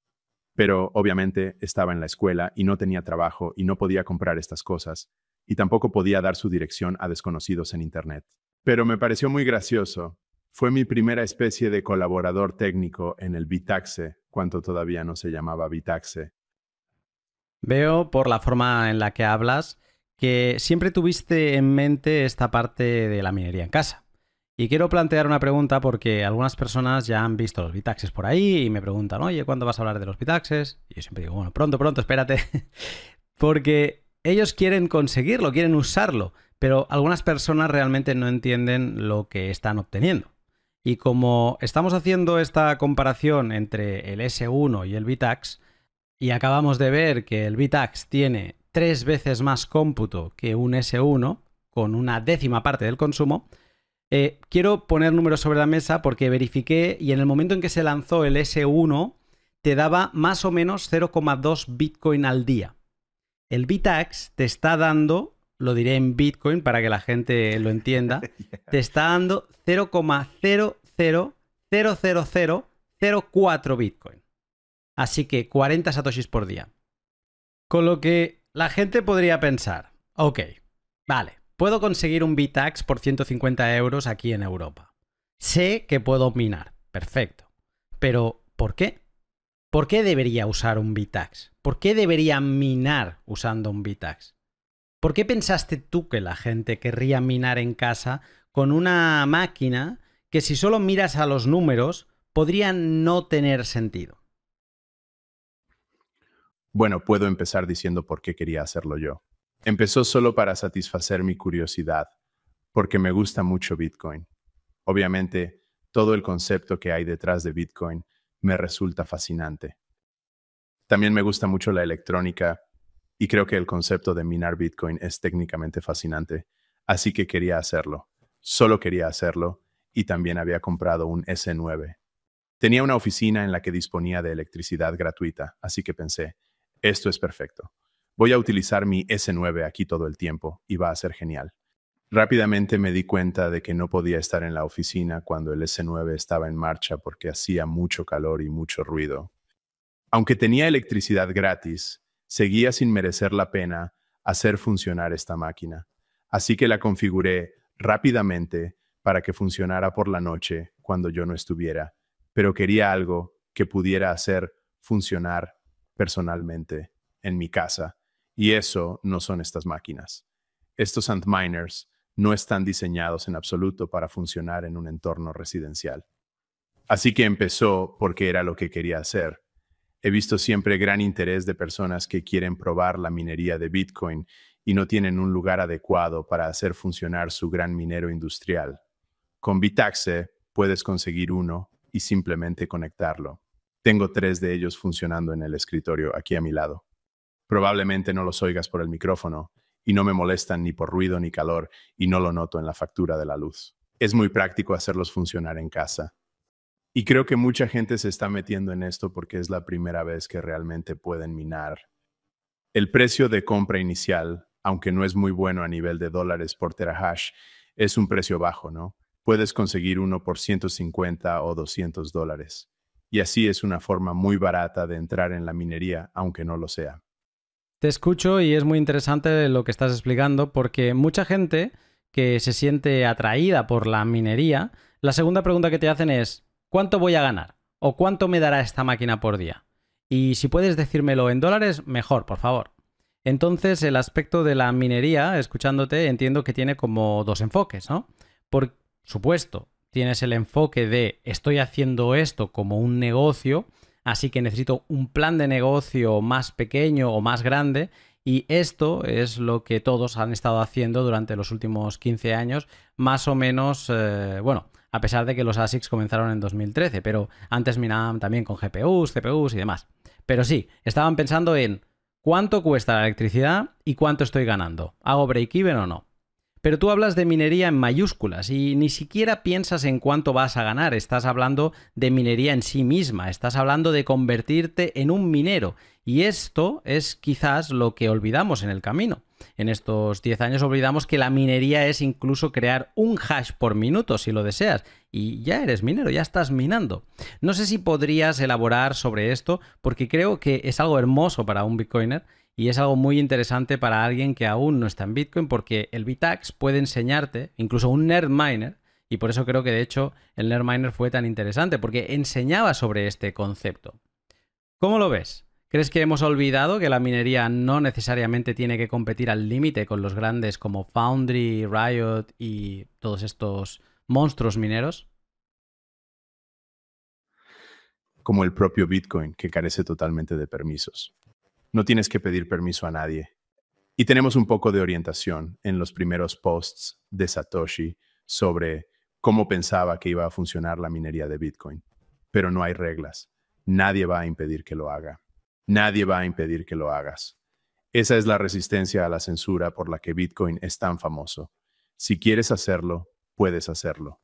Pero obviamente estaba en la escuela y no tenía trabajo y no podía comprar estas cosas, y tampoco podía dar su dirección a desconocidos en Internet. Pero me pareció muy gracioso. Fue mi primera especie de colaborador técnico en el Bitaxe, cuando todavía no se llamaba Bitaxe. Veo por la forma en la que hablas que siempre tuviste en mente esta parte de la minería en casa. Y quiero plantear una pregunta porque algunas personas ya han visto los Bitaxes por ahí y me preguntan, oye, ¿cuándo vas a hablar de los Bitaxes? Y yo siempre digo, bueno, pronto, espérate. Porque ellos quieren conseguirlo, quieren usarlo, pero algunas personas realmente no entienden lo que están obteniendo. Y como estamos haciendo esta comparación entre el S1 y el Bitax, y acabamos de ver que el Bitax tiene 3 veces más cómputo que un S1, con una décima parte del consumo, quiero poner números sobre la mesa porque verifiqué y en el momento en que se lanzó el S1 te daba más o menos 0,2 Bitcoin al día. El Bitax te está dando, lo diré en Bitcoin para que la gente lo entienda, te está dando 0,0000004 Bitcoin. Así que 40 satoshis por día. Con lo que la gente podría pensar, ok, vale, puedo conseguir un Bitax por 150 euros aquí en Europa. Sé que puedo minar, perfecto. Pero, ¿por qué? ¿Por qué debería usar un Bitax? ¿Por qué debería minar usando un Bitax? ¿Por qué pensaste tú que la gente querría minar en casa con una máquina que si solo miras a los números podría no tener sentido? Bueno, puedo empezar diciendo por qué quería hacerlo yo. Empezó solo para satisfacer mi curiosidad, porque me gusta mucho Bitcoin. Obviamente, todo el concepto que hay detrás de Bitcoin me resulta fascinante. También me gusta mucho la electrónica y creo que el concepto de minar Bitcoin es técnicamente fascinante, así que quería hacerlo. Solo quería hacerlo y también había comprado un S9. Tenía una oficina en la que disponía de electricidad gratuita, así que pensé, esto es perfecto. Voy a utilizar mi S9 aquí todo el tiempo y va a ser genial. Rápidamente me di cuenta de que no podía estar en la oficina cuando el S9 estaba en marcha porque hacía mucho calor y mucho ruido. Aunque tenía electricidad gratis, seguía sin merecer la pena hacer funcionar esta máquina. Así que la configuré rápidamente para que funcionara por la noche cuando yo no estuviera, pero quería algo que pudiera hacer funcionar personalmente en mi casa, y eso no son estas máquinas. Estos Antminers no están diseñados en absoluto para funcionar en un entorno residencial. Así que empezó porque era lo que quería hacer. He visto siempre gran interés de personas que quieren probar la minería de Bitcoin y no tienen un lugar adecuado para hacer funcionar su gran minero industrial. Con Bitaxe puedes conseguir uno y simplemente conectarlo. Tengo 3 de ellos funcionando en el escritorio aquí a mi lado. Probablemente no los oigas por el micrófono y no me molestan ni por ruido ni calor y no lo noto en la factura de la luz. Es muy práctico hacerlos funcionar en casa. Y creo que mucha gente se está metiendo en esto porque es la primera vez que realmente pueden minar. El precio de compra inicial, aunque no es muy bueno a nivel de dólares por terahash, es un precio bajo, ¿no? Puedes conseguir uno por 150 o $200. Y así es una forma muy barata de entrar en la minería, aunque no lo sea. Te escucho y es muy interesante lo que estás explicando porque mucha gente que se siente atraída por la minería, la segunda pregunta que te hacen es ¿cuánto voy a ganar? ¿O cuánto me dará esta máquina por día? Y si puedes decírmelo en dólares, mejor, por favor. Entonces, el aspecto de la minería, escuchándote, entiendo que tiene como 2 enfoques, ¿no? Por supuesto, tienes el enfoque de estoy haciendo esto como un negocio, así que necesito un plan de negocio más pequeño o más grande. Y esto es lo que todos han estado haciendo durante los últimos 15 años, más o menos, a pesar de que los ASICs comenzaron en 2013, pero antes minaban también con GPUs, CPUs y demás. Pero sí, estaban pensando en cuánto cuesta la electricidad y cuánto estoy ganando. ¿Hago break-even o no? Pero tú hablas de minería en mayúsculas y ni siquiera piensas en cuánto vas a ganar. Estás hablando de minería en sí misma, estás hablando de convertirte en un minero. Y esto es quizás lo que olvidamos en el camino. En estos 10 años olvidamos que la minería es incluso crear un hash por minuto si lo deseas. Y ya eres minero, ya estás minando. No sé si podrías elaborar sobre esto porque creo que es algo hermoso para un Bitcoiner. Y es algo muy interesante para alguien que aún no está en Bitcoin porque el Bitax puede enseñarte, incluso un nerd miner, y por eso creo que de hecho el nerd miner fue tan interesante porque enseñaba sobre este concepto. ¿Cómo lo ves? ¿Crees que hemos olvidado que la minería no necesariamente tiene que competir al límite con los grandes como Foundry, Riot y todos estos monstruos mineros? Como el propio Bitcoin, que carece totalmente de permisos. No tienes que pedir permiso a nadie. Y tenemos un poco de orientación en los primeros posts de Satoshi sobre cómo pensaba que iba a funcionar la minería de Bitcoin. Pero no hay reglas. Nadie va a impedir que lo haga. Nadie va a impedir que lo hagas. Esa es la resistencia a la censura por la que Bitcoin es tan famoso. Si quieres hacerlo, puedes hacerlo.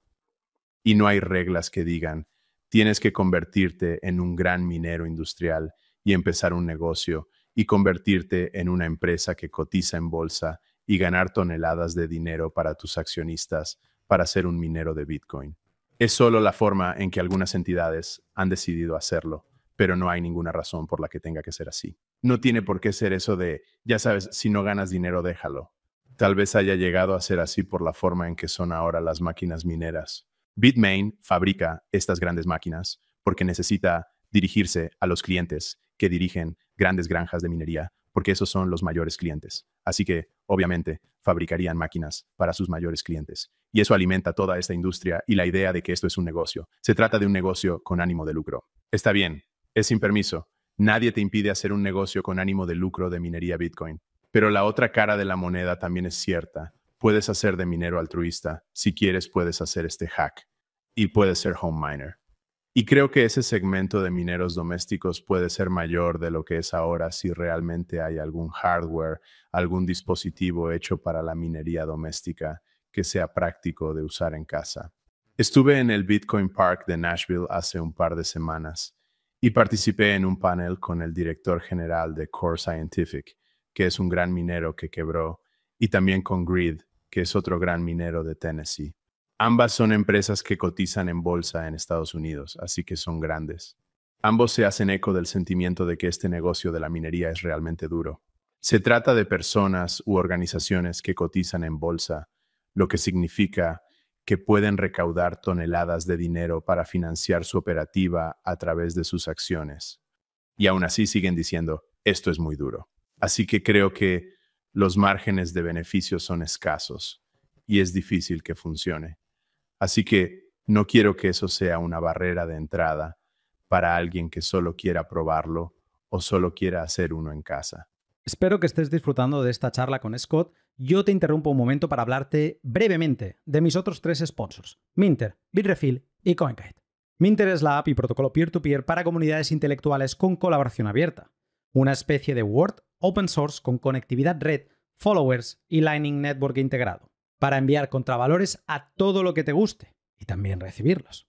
Y no hay reglas que digan, tienes que convertirte en un gran minero industrial y empezar un negocio y convertirte en una empresa que cotiza en bolsa y ganar toneladas de dinero para tus accionistas para ser un minero de Bitcoin. Es solo la forma en que algunas entidades han decidido hacerlo, pero no hay ninguna razón por la que tenga que ser así. No tiene por qué ser eso de, ya sabes, si no ganas dinero, déjalo. Tal vez haya llegado a ser así por la forma en que son ahora las máquinas mineras. Bitmain fabrica estas grandes máquinas porque necesita dirigirse a los clientes que dirigen grandes granjas de minería, porque esos son los mayores clientes. Así que, obviamente, fabricarían máquinas para sus mayores clientes. Y eso alimenta toda esta industria y la idea de que esto es un negocio. Se trata de un negocio con ánimo de lucro. Está bien, es sin permiso. Nadie te impide hacer un negocio con ánimo de lucro de minería Bitcoin. Pero la otra cara de la moneda también es cierta. Puedes hacer de minero altruista. Si quieres, puedes hacer este hack. Y puedes ser home miner. Y creo que ese segmento de mineros domésticos puede ser mayor de lo que es ahora si realmente hay algún hardware, algún dispositivo hecho para la minería doméstica que sea práctico de usar en casa. Estuve en el Bitcoin Park de Nashville hace un par de semanas y participé en un panel con el director general de Core Scientific, que es un gran minero que quebró, y también con Grid, que es otro gran minero de Tennessee. Ambas son empresas que cotizan en bolsa en Estados Unidos, así que son grandes. Ambos se hacen eco del sentimiento de que este negocio de la minería es realmente duro. Se trata de personas u organizaciones que cotizan en bolsa, lo que significa que pueden recaudar toneladas de dinero para financiar su operativa a través de sus acciones. Y aún así siguen diciendo, esto es muy duro. Así que creo que los márgenes de beneficio son escasos y es difícil que funcione. Así que no quiero que eso sea una barrera de entrada para alguien que solo quiera probarlo o solo quiera hacer uno en casa. Espero que estés disfrutando de esta charla con Scott. Yo te interrumpo un momento para hablarte brevemente de mis otros 3 sponsors, Minter, Bitrefill y CoinKite. Minter es la app y protocolo peer-to-peer para comunidades intelectuales con colaboración abierta. Una especie de Word open source con conectividad red, followers y Lightning Network integrado, para enviar contravalores a todo lo que te guste y también recibirlos.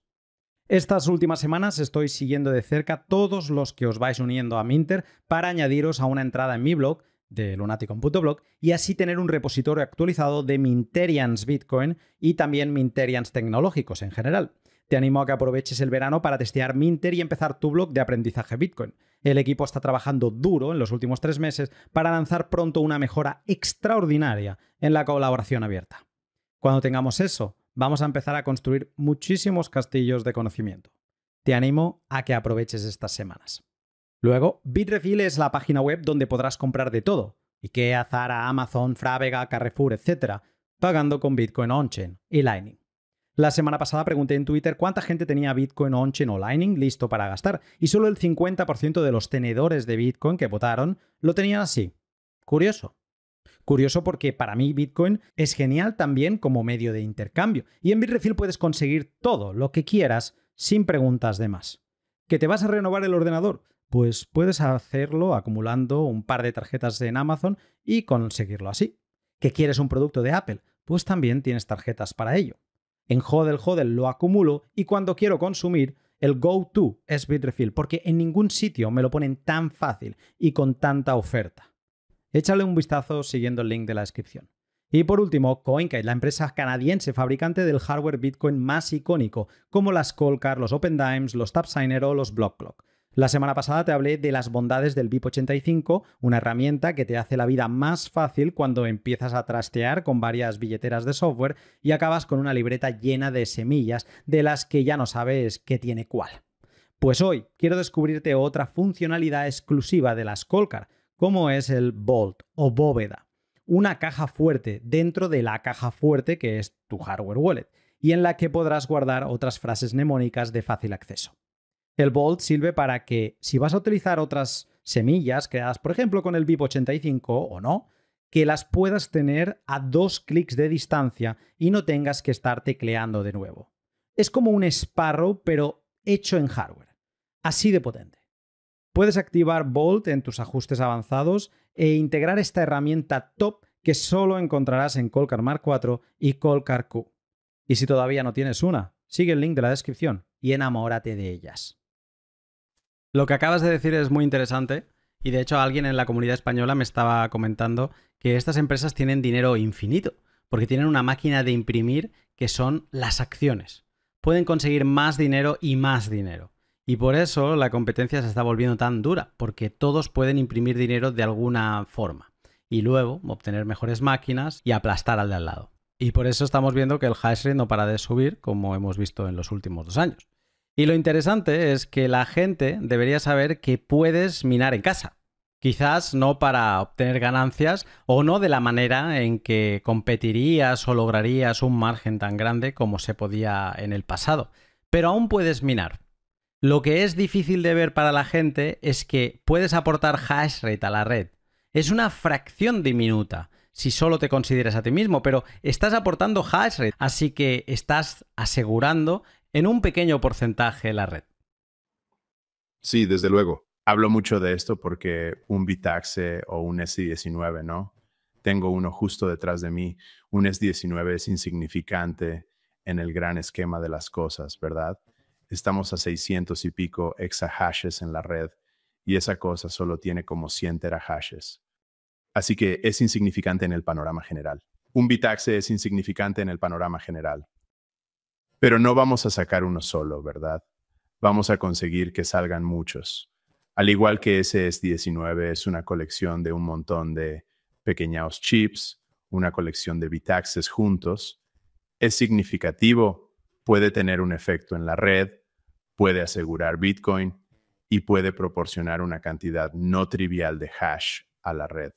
Estas últimas semanas estoy siguiendo de cerca todos los que os vais uniendo a Minter para añadiros a una entrada en mi blog de Lunatic.blog y así tener un repositorio actualizado de Minterians Bitcoin y también Minterians tecnológicos en general. Te animo a que aproveches el verano para testear Minter y empezar tu blog de aprendizaje Bitcoin. El equipo está trabajando duro en los últimos 3 meses para lanzar pronto una mejora extraordinaria en la colaboración abierta. Cuando tengamos eso, vamos a empezar a construir muchísimos castillos de conocimiento. Te animo a que aproveches estas semanas. Luego, Bitrefill es la página web donde podrás comprar de todo: IKEA, Zara, Amazon, Frávega, Carrefour, etc., pagando con Bitcoin on-chain y Lightning. La semana pasada pregunté en Twitter cuánta gente tenía Bitcoin on-chain o Lightning listo para gastar y solo el 50% de los tenedores de Bitcoin que votaron lo tenían así. Curioso. Curioso porque para mí Bitcoin es genial también como medio de intercambio y en Bitrefill puedes conseguir todo lo que quieras sin preguntas de más. ¿Que te vas a renovar el ordenador? Pues puedes hacerlo acumulando un par de tarjetas en Amazon y conseguirlo así. ¿Que quieres un producto de Apple? Pues también tienes tarjetas para ello. En HODL lo acumulo y cuando quiero consumir, el go-to es Bitrefill porque en ningún sitio me lo ponen tan fácil y con tanta oferta. Échale un vistazo siguiendo el link de la descripción. Y por último, CoinKite, la empresa canadiense fabricante del hardware Bitcoin más icónico, como las Coldcard, los OpenDimes, los TapSigner o los BlockClock. La semana pasada te hablé de las bondades del BIP85, una herramienta que te hace la vida más fácil cuando empiezas a trastear con varias billeteras de software y acabas con una libreta llena de semillas de las que ya no sabes qué tiene cuál. Pues hoy quiero descubrirte otra funcionalidad exclusiva de las Coldcard, como es el Vault o bóveda, una caja fuerte dentro de la caja fuerte que es tu hardware wallet y en la que podrás guardar otras frases mnemónicas de fácil acceso. El Vault sirve para que, si vas a utilizar otras semillas creadas, por ejemplo, con el BIP85 o no, que las puedas tener a 2 clics de distancia y no tengas que estar tecleando de nuevo. Es como un Sparrow, pero hecho en hardware. Así de potente. Puedes activar Vault en tus ajustes avanzados e integrar esta herramienta top que solo encontrarás en Coldcard Mark IV y Coldcard Q. Y si todavía no tienes una, sigue el link de la descripción y enamórate de ellas. Lo que acabas de decir es muy interesante y de hecho alguien en la comunidad española me estaba comentando que estas empresas tienen dinero infinito porque tienen una máquina de imprimir que son las acciones. Pueden conseguir más dinero y más dinero. Y por eso la competencia se está volviendo tan dura, porque todos pueden imprimir dinero de alguna forma y luego obtener mejores máquinas y aplastar al de al lado. Y por eso estamos viendo que el hash rate no para de subir, como hemos visto en los últimos 2 años. Y lo interesante es que la gente debería saber que puedes minar en casa. Quizás no para obtener ganancias o no de la manera en que competirías o lograrías un margen tan grande como se podía en el pasado, pero aún puedes minar. Lo que es difícil de ver para la gente es que puedes aportar hash rate a la red. Es una fracción diminuta si solo te consideras a ti mismo, pero estás aportando hash rate, así que estás asegurando en un pequeño porcentaje la red. Sí, desde luego. Hablo mucho de esto porque un Bitaxe o un S19, ¿no? Tengo uno justo detrás de mí. Un S19 es insignificante en el gran esquema de las cosas, ¿verdad? Estamos a 600 y pico exahashes en la red y esa cosa solo tiene como 100 terahashes. Así que es insignificante en el panorama general. Un Bitaxe es insignificante en el panorama general. Pero no vamos a sacar uno solo, ¿verdad? Vamos a conseguir que salgan muchos. Al igual que ese S19 es una colección de un montón de pequeños chips, una colección de Bitaxes juntos, es significativo, puede tener un efecto en la red, puede asegurar Bitcoin y puede proporcionar una cantidad no trivial de hash a la red.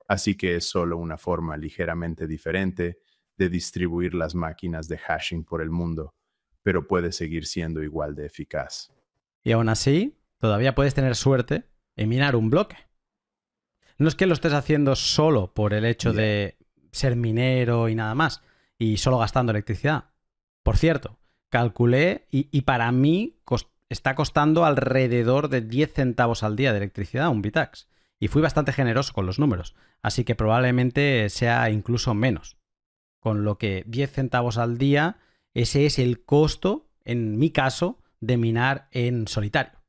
Así que es solo una forma ligeramente diferente de distribuir las máquinas de hashing por el mundo, pero puede seguir siendo igual de eficaz. Y aún así, todavía puedes tener suerte en minar un bloque. No es que lo estés haciendo solo por el hecho de ser minero y nada más, y solo gastando electricidad. Por cierto, calculé y para mí está costando alrededor de 10 centavos al día de electricidad un Bitax. Y fui bastante generoso con los números, así que probablemente sea incluso menos. Con lo que 10 centavos al día, ese es el costo, en mi caso, de minar en solitario.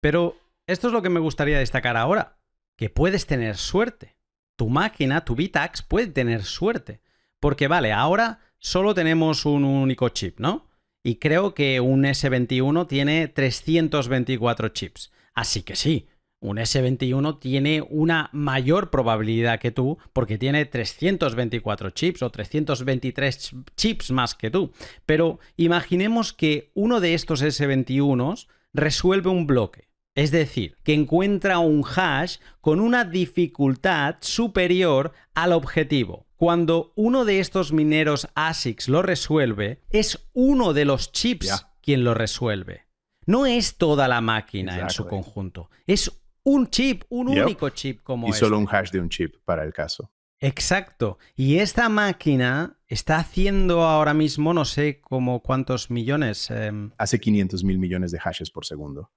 Pero esto es lo que me gustaría destacar ahora, que puedes tener suerte. Tu máquina, tu Bitax, puede tener suerte. Porque vale, ahora solo tenemos un único chip, ¿no? Y creo que un S21 tiene 324 chips. Así que sí, un S21 tiene una mayor probabilidad que tú porque tiene 324 chips o 323 chips más que tú. Pero imaginemos que uno de estos S21s resuelve un bloque. Es decir, que encuentra un hash con una dificultad superior al objetivo. cuando uno de estos mineros ASICs lo resuelve, es uno de los chips quien lo resuelve. No es toda la máquina en su conjunto. Es un chip, un único chip como y solo un hash de un chip para el caso. Exacto. Y esta máquina está haciendo ahora mismo, no sé como cuántos millones. Hace 500,000 millones de hashes por segundo.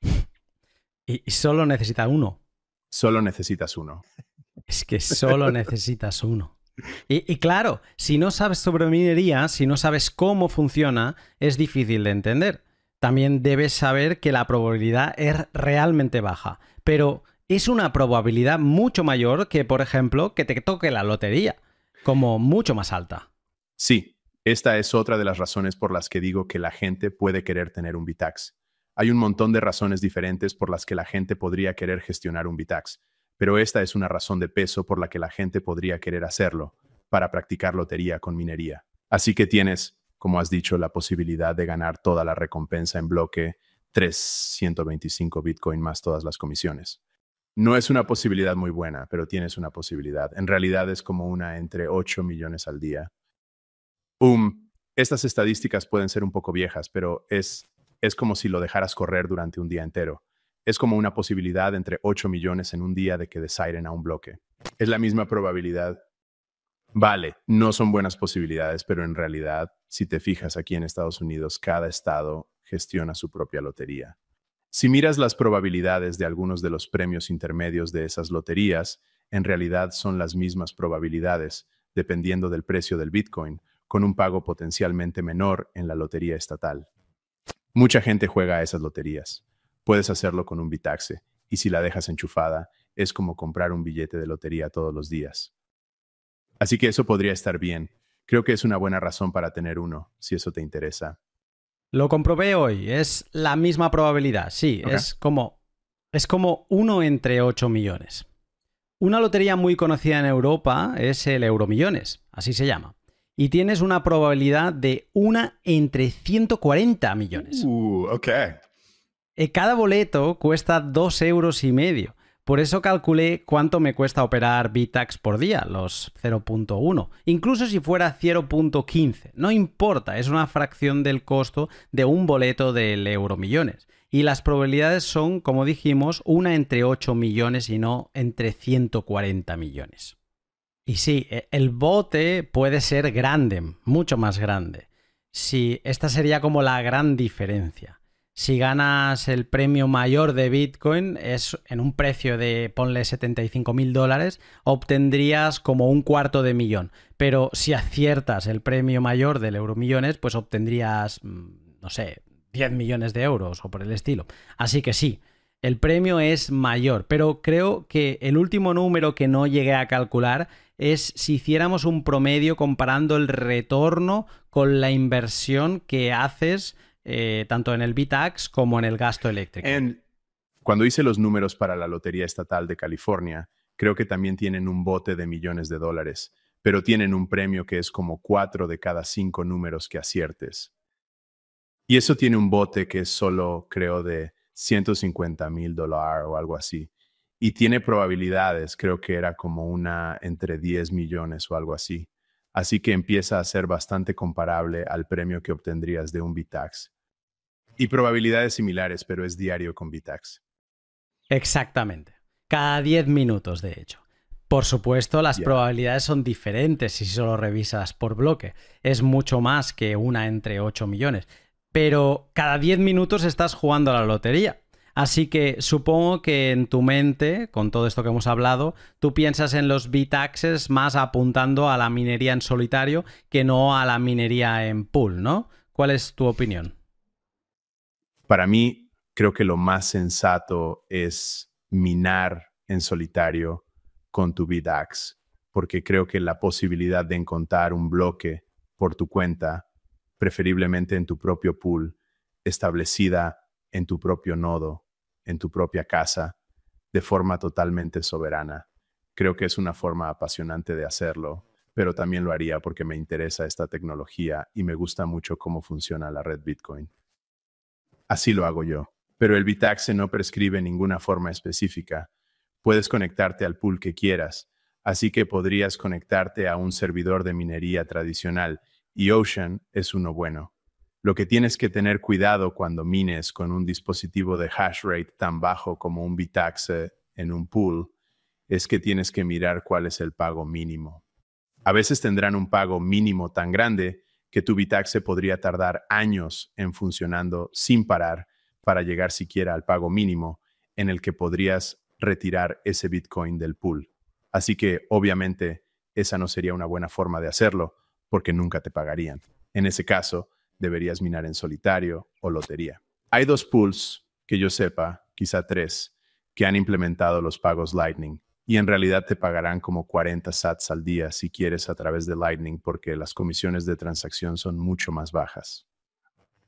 Y solo necesita uno. Solo necesitas uno. Es que solo necesitas uno. Y claro, si no sabes sobre minería, si no sabes cómo funciona, es difícil de entender. También debes saber que la probabilidad es realmente baja, pero es una probabilidad mucho mayor que, por ejemplo, que te toque la lotería, como mucho más alta. Sí, esta es otra de las razones por las que digo que la gente puede querer tener un Bitax. Hay un montón de razones diferentes por las que la gente podría querer gestionar un Bitax, pero esta es una razón de peso por la que la gente podría querer hacerlo, para practicar lotería con minería. Así que tienes, como has dicho, la posibilidad de ganar toda la recompensa en bloque, 325 Bitcoin más todas las comisiones. No es una posibilidad muy buena, pero tienes una posibilidad. En realidad es como una entre 8 millones al día. Estas estadísticas pueden ser un poco viejas, pero es como si lo dejaras correr durante un día entero. Es como una posibilidad entre 8 millones en un día de que desaiden a un bloque. Es la misma probabilidad. Vale, no son buenas posibilidades, pero en realidad, si te fijas aquí en Estados Unidos, cada estado gestiona su propia lotería. Si miras las probabilidades de algunos de los premios intermedios de esas loterías, en realidad son las mismas probabilidades, dependiendo del precio del Bitcoin, con un pago potencialmente menor en la lotería estatal. Mucha gente juega a esas loterías. Puedes hacerlo con un Bitaxe, y si la dejas enchufada, es como comprar un billete de lotería todos los días. Así que eso podría estar bien. Creo que es una buena razón para tener uno, si eso te interesa. Lo comprobé hoy, es la misma probabilidad, sí, Okay. es como 1 entre 8 millones. Una lotería muy conocida en Europa es el Euromillones, así se llama. Y tienes una probabilidad de 1 entre 140 millones. Ok. Cada boleto cuesta 2,5 euros. Por eso calculé cuánto me cuesta operar Bitax por día, los 0.1. Incluso si fuera 0.15. No importa, es una fracción del costo de un boleto del Euromillones. Y las probabilidades son, como dijimos, 1 entre 8 millones y no entre 140 millones. Y sí, el bote puede ser grande, mucho más grande. Sí, esta sería como la gran diferencia. Si ganas el premio mayor de Bitcoin, es en un precio de, ponle $75.000, obtendrías como 250.000. Pero si aciertas el premio mayor del Euromillones, pues obtendrías, no sé, 10 millones de euros o por el estilo. Así que sí, el premio es mayor, pero creo que el último número que no llegué a calcular es si hiciéramos un promedio comparando el retorno con la inversión que haces tanto en el Bitax como en el gasto eléctrico. Cuando hice los números para la Lotería Estatal de California, creo que también tienen un bote de millones de dólares, pero tienen un premio que es como 4 de cada 5 números que aciertes. Y eso tiene un bote que es solo, creo, de $150,000 o algo así. Y tiene probabilidades, creo que era como una entre 10 millones o algo así. Así que empieza a ser bastante comparable al premio que obtendrías de un Bitax. Y probabilidades similares, pero es diario con Bitax. Exactamente. Cada 10 minutos, de hecho. Por supuesto, las probabilidades son diferentes si solo revisas por bloque. Es mucho más que 1 entre 8 millones. Pero cada 10 minutos estás jugando a la lotería. Así que supongo que en tu mente, con todo esto que hemos hablado, tú piensas en los Bitaxes más apuntando a la minería en solitario que no a la minería en pool, ¿no? ¿Cuál es tu opinión? Para mí, creo que lo más sensato es minar en solitario con tu Bitax, porque creo que la posibilidad de encontrar un bloque por tu cuenta, preferiblemente en tu propio pool, establecida en tu propio nodo, en tu propia casa, de forma totalmente soberana. Creo que es una forma apasionante de hacerlo, pero también lo haría porque me interesa esta tecnología y me gusta mucho cómo funciona la red Bitcoin. Así lo hago yo, pero el Bitaxe no prescribe ninguna forma específica. Puedes conectarte al pool que quieras, Así que podrías conectarte a un servidor de minería tradicional y Ocean es uno bueno. Lo que tienes que tener cuidado cuando mines con un dispositivo de hash rate tan bajo como un Bitaxe en un pool es que tienes que mirar cuál es el pago mínimo. A veces tendrán un pago mínimo tan grande que tu Bitaxe podría tardar años en funcionando sin parar para llegar siquiera al pago mínimo en el que podrías retirar ese Bitcoin del pool. Así que, obviamente, esa no sería una buena forma de hacerlo porque nunca te pagarían. En ese caso, deberías minar en solitario o lotería. Hay 2 pools, que yo sepa, quizá 3, que han implementado los pagos Lightning y en realidad te pagarán como 40 sats al día si quieres a través de Lightning porque las comisiones de transacción son mucho más bajas.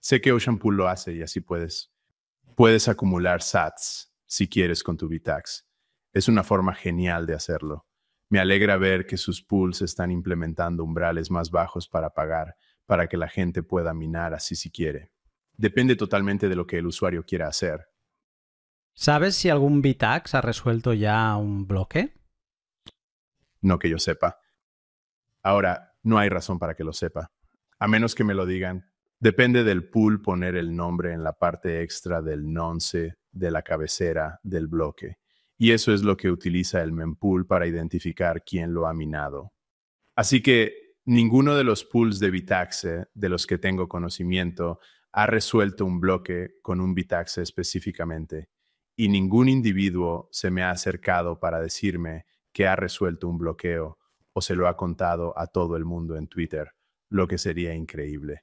Sé que Ocean Pool lo hace y así puedes acumular sats si quieres con tu Bitax. Es una forma genial de hacerlo. Me alegra ver que sus pools están implementando umbrales más bajos para pagar, para que la gente pueda minar así si quiere. Depende totalmente de lo que el usuario quiera hacer. ¿Sabes si algún Bitax ha resuelto ya un bloque? No que yo sepa. Ahora, no hay razón para que lo sepa. A menos que me lo digan. Depende del pool poner el nombre en la parte extra del nonce de la cabecera del bloque. Y eso es lo que utiliza el mempool para identificar quién lo ha minado. Así que ninguno de los pools de Bitaxe de los que tengo conocimiento ha resuelto un bloque con un Bitaxe específicamente. Y ningún individuo se me ha acercado para decirme que ha resuelto un bloqueo o se lo ha contado a todo el mundo en Twitter, lo que sería increíble.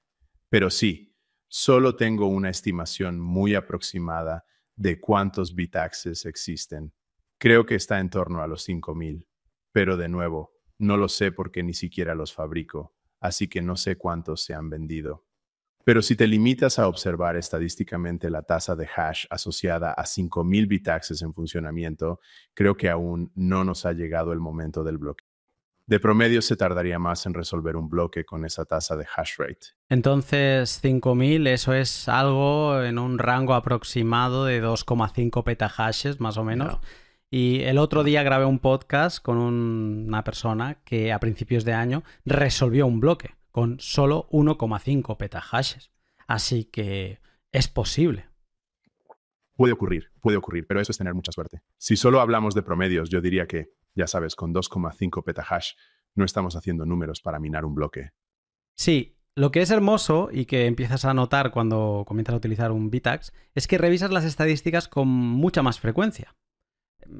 Pero sí, solo tengo una estimación muy aproximada de cuántos Bitaxes existen. Creo que está en torno a los 5,000. Pero de nuevo, no lo sé porque ni siquiera los fabrico, así que no sé cuántos se han vendido. Pero si te limitas a observar estadísticamente la tasa de hash asociada a 5,000 Bitaxes en funcionamiento, creo que aún no nos ha llegado el momento del bloqueo. De promedio se tardaría más en resolver un bloque con esa tasa de hash rate. Entonces, 5.000, eso es algo en un rango aproximado de 2,5 petahashes, más o menos. No. Y el otro día grabé un podcast con una persona que a principios de año resolvió un bloque con solo 1,5 petahashes. Así que es posible. Puede ocurrir, pero eso es tener mucha suerte. Si solo hablamos de promedios, yo diría que, ya sabes, con 2,5 petahash no estamos haciendo números para minar un bloque. Sí, lo que es hermoso y que empiezas a notar cuando comienzas a utilizar un Bitax es que revisas las estadísticas con mucha más frecuencia.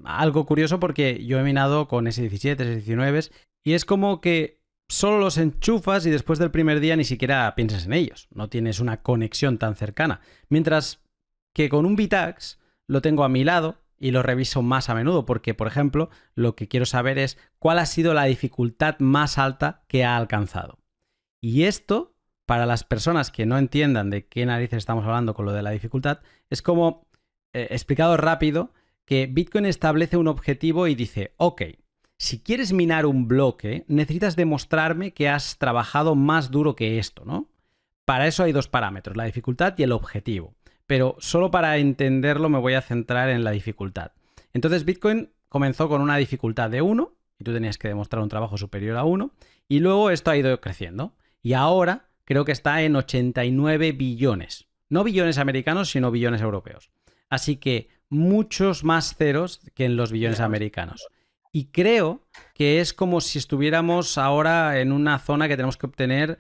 Algo curioso porque yo he minado con S17, S19 y es como que solo los enchufas y después del primer día ni siquiera piensas en ellos. No tienes una conexión tan cercana. Mientras que con un Bitax lo tengo a mi lado y lo reviso más a menudo porque, por ejemplo, lo que quiero saber es cuál ha sido la dificultad más alta que ha alcanzado. Y esto, para las personas que no entiendan de qué narices estamos hablando con lo de la dificultad, es como, explicado rápido, que Bitcoin establece un objetivo y dice, ok, si quieres minar un bloque, necesitas demostrarme que has trabajado más duro que esto, ¿no? Para eso hay 2 parámetros, la dificultad y el objetivo. Pero solo para entenderlo me voy a centrar en la dificultad. Entonces Bitcoin comenzó con una dificultad de 1 y tú tenías que demostrar un trabajo superior a 1 y luego esto ha ido creciendo. Y ahora creo que está en 89 billones. No billones americanos, sino billones europeos. Así que muchos más ceros que en los billones americanos. Y creo que es como si estuviéramos ahora en una zona que tenemos que obtener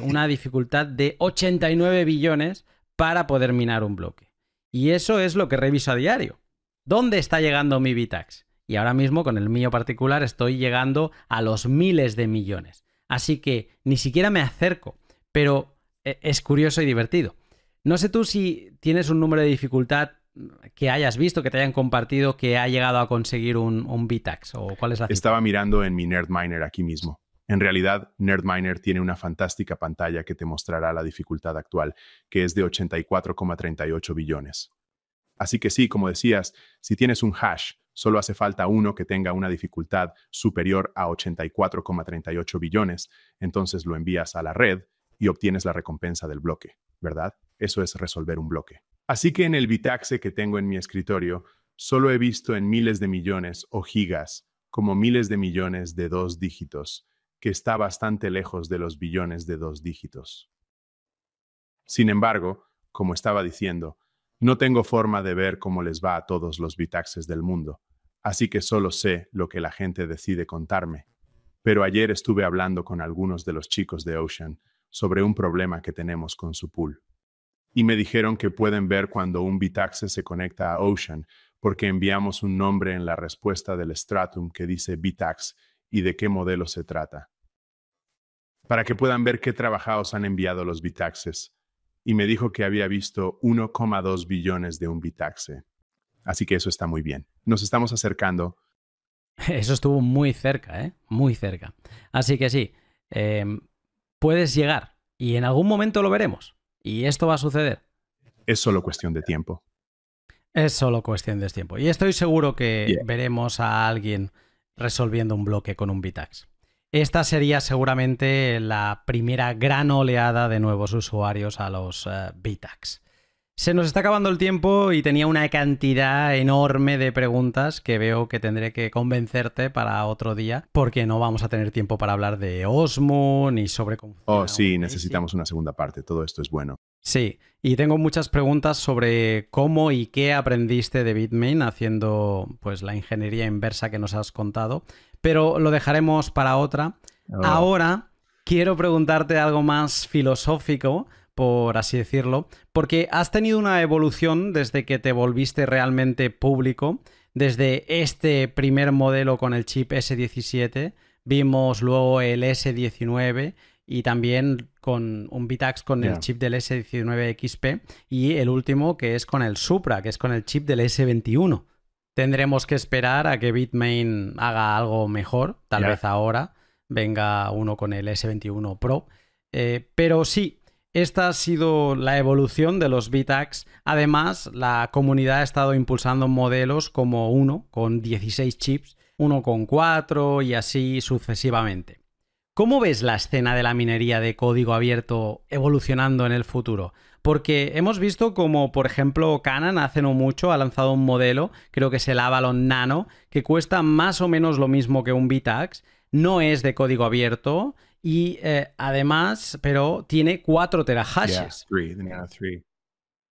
una dificultad de 89 billones para poder minar un bloque. Y eso es lo que reviso a diario. ¿Dónde está llegando mi Bitax? Y ahora mismo con el mío particular estoy llegando a los miles de millones. Así que ni siquiera me acerco, pero es curioso y divertido. No sé tú si tienes un número de dificultad que hayas visto, que te hayan compartido, que ha llegado a conseguir un Bitax, o cuál es la cifra. Estaba mirando en mi Nerdminer aquí mismo. En realidad, Nerdminer tiene una fantástica pantalla que te mostrará la dificultad actual, que es de 84,38 billones. Así que sí, como decías, si tienes un hash, solo hace falta uno que tenga una dificultad superior a 84,38 billones, entonces lo envías a la red y obtienes la recompensa del bloque, ¿verdad? Eso es resolver un bloque. Así que en el Bitaxe que tengo en mi escritorio, solo he visto en miles de millones o gigas como miles de millones de 2 dígitos, que está bastante lejos de los billones de 2 dígitos. Sin embargo, como estaba diciendo, no tengo forma de ver cómo les va a todos los bitaxes del mundo, así que solo sé lo que la gente decide contarme. Pero ayer estuve hablando con algunos de los chicos de Ocean sobre un problema que tenemos con su pool. Y me dijeron que pueden ver cuando un bitaxe se conecta a Ocean porque enviamos un nombre en la respuesta del Stratum que dice bitax y de qué modelo se trata. Para que puedan ver qué trabajados han enviado los bitaxes. Y me dijo que había visto 1,2 billones de un bitaxe. Así que eso está muy bien. Nos estamos acercando. Eso estuvo muy cerca, ¿eh? Muy cerca. Así que sí, puedes llegar y en algún momento lo veremos. Y esto va a suceder. Es solo cuestión de tiempo. Es solo cuestión de tiempo. Y estoy seguro que veremos a alguien resolviendo un bloque con un bitax. Esta sería seguramente la primera gran oleada de nuevos usuarios a los bitax. Se nos está acabando el tiempo y tenía una cantidad enorme de preguntas que veo que tendré que convencerte para otro día, porque no vamos a tener tiempo para hablar de Osmo ni sobre cómo funciona. Oh, sí, necesitamos una segunda parte. Todo esto es bueno. Sí, y tengo muchas preguntas sobre cómo y qué aprendiste de Bitmain haciendo pues la ingeniería inversa que nos has contado, pero lo dejaremos para otra. Ahora quiero preguntarte algo más filosófico, por así decirlo, porque has tenido una evolución desde que te volviste realmente público, desde este primer modelo con el chip S17, vimos luego el S19 y también con un bitax con el chip del S19 XP y el último que es con el Supra, que es con el chip del S21. Tendremos que esperar a que Bitmain haga algo mejor, tal vez ahora venga uno con el S21 Pro, pero sí, esta ha sido la evolución de los bitax. Además, la comunidad ha estado impulsando modelos como uno con 16 chips, uno con 4 y así sucesivamente. ¿Cómo ves la escena de la minería de código abierto evolucionando en el futuro? Porque hemos visto como, por ejemplo, Canaan hace no mucho ha lanzado un modelo, creo que es el Avalon Nano, que cuesta más o menos lo mismo que un bitax, no es de código abierto y además, pero tiene 4 terahashes.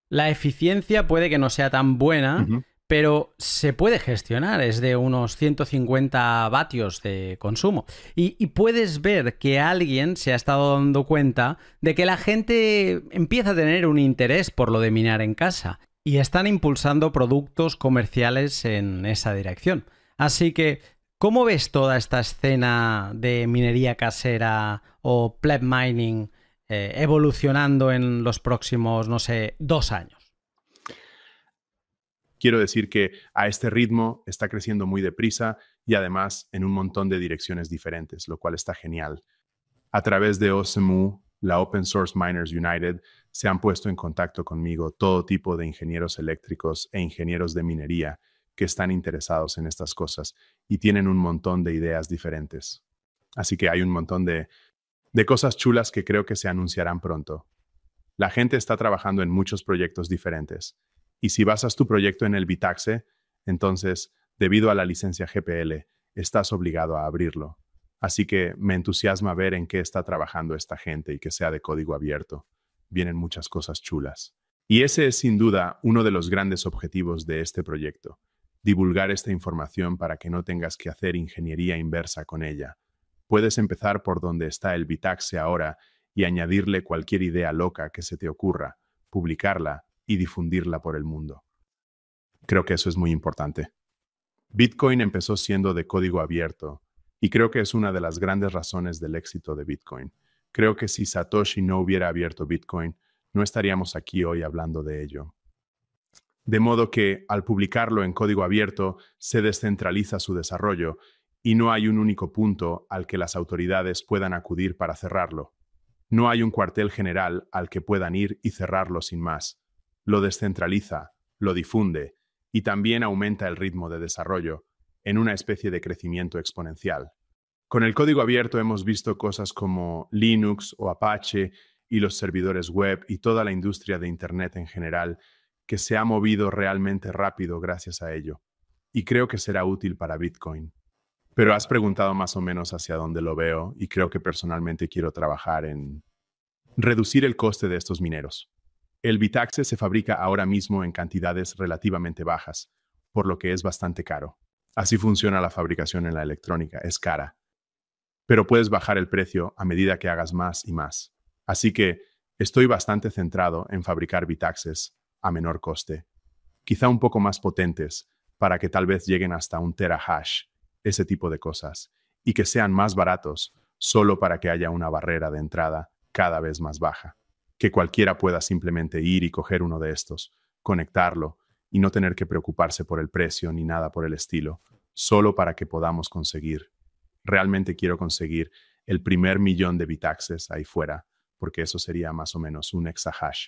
La eficiencia puede que no sea tan buena, pero se puede gestionar, es de unos 150 vatios de consumo. Y puedes ver que alguien se ha estado dando cuenta de que la gente empieza a tener un interés por lo de minar en casa y están impulsando productos comerciales en esa dirección. Así que, ¿cómo ves toda esta escena de minería casera o pleb mining evolucionando en los próximos, no sé, 2 años? Quiero decir que a este ritmo está creciendo muy deprisa y además en un montón de direcciones diferentes, lo cual está genial. A través de OSMU, la Open Source Miners United, se han puesto en contacto conmigo todo tipo de ingenieros eléctricos e ingenieros de minería que están interesados en estas cosas y tienen un montón de ideas diferentes. Así que hay un montón de cosas chulas que creo que se anunciarán pronto. La gente está trabajando en muchos proyectos diferentes. Y si basas tu proyecto en el bitaxe, entonces, debido a la licencia GPL, estás obligado a abrirlo. Así que me entusiasma ver en qué está trabajando esta gente y que sea de código abierto. Vienen muchas cosas chulas. Y ese es sin duda uno de los grandes objetivos de este proyecto, divulgar esta información para que no tengas que hacer ingeniería inversa con ella. Puedes empezar por donde está el bitaxe ahora y añadirle cualquier idea loca que se te ocurra, publicarla y difundirla por el mundo. Creo que eso es muy importante. Bitcoin empezó siendo de código abierto y creo que es una de las grandes razones del éxito de Bitcoin. Creo que si Satoshi no hubiera abierto Bitcoin, no estaríamos aquí hoy hablando de ello. De modo que, al publicarlo en código abierto, se descentraliza su desarrollo y no hay un único punto al que las autoridades puedan acudir para cerrarlo. No hay un cuartel general al que puedan ir y cerrarlo sin más. Lo descentraliza, lo difunde y también aumenta el ritmo de desarrollo en una especie de crecimiento exponencial. Con el código abierto hemos visto cosas como Linux o Apache y los servidores web y toda la industria de Internet en general que se ha movido realmente rápido gracias a ello. Y creo que será útil para Bitcoin. Pero has preguntado más o menos hacia dónde lo veo y creo que personalmente quiero trabajar en reducir el coste de estos mineros. El Bitaxe se fabrica ahora mismo en cantidades relativamente bajas, por lo que es bastante caro. Así funciona la fabricación en la electrónica, es cara. Pero puedes bajar el precio a medida que hagas más y más. Así que estoy bastante centrado en fabricar Bitaxes a menor coste, quizá un poco más potentes, para que tal vez lleguen hasta 1 terahash, ese tipo de cosas, y que sean más baratos solo para que haya una barrera de entrada cada vez más baja. Que cualquiera pueda simplemente ir y coger uno de estos, conectarlo y no tener que preocuparse por el precio ni nada por el estilo, solo para que podamos conseguir. Realmente quiero conseguir el primer 1.000.000 de Bitaxes ahí fuera, porque eso sería más o menos 1 exahash.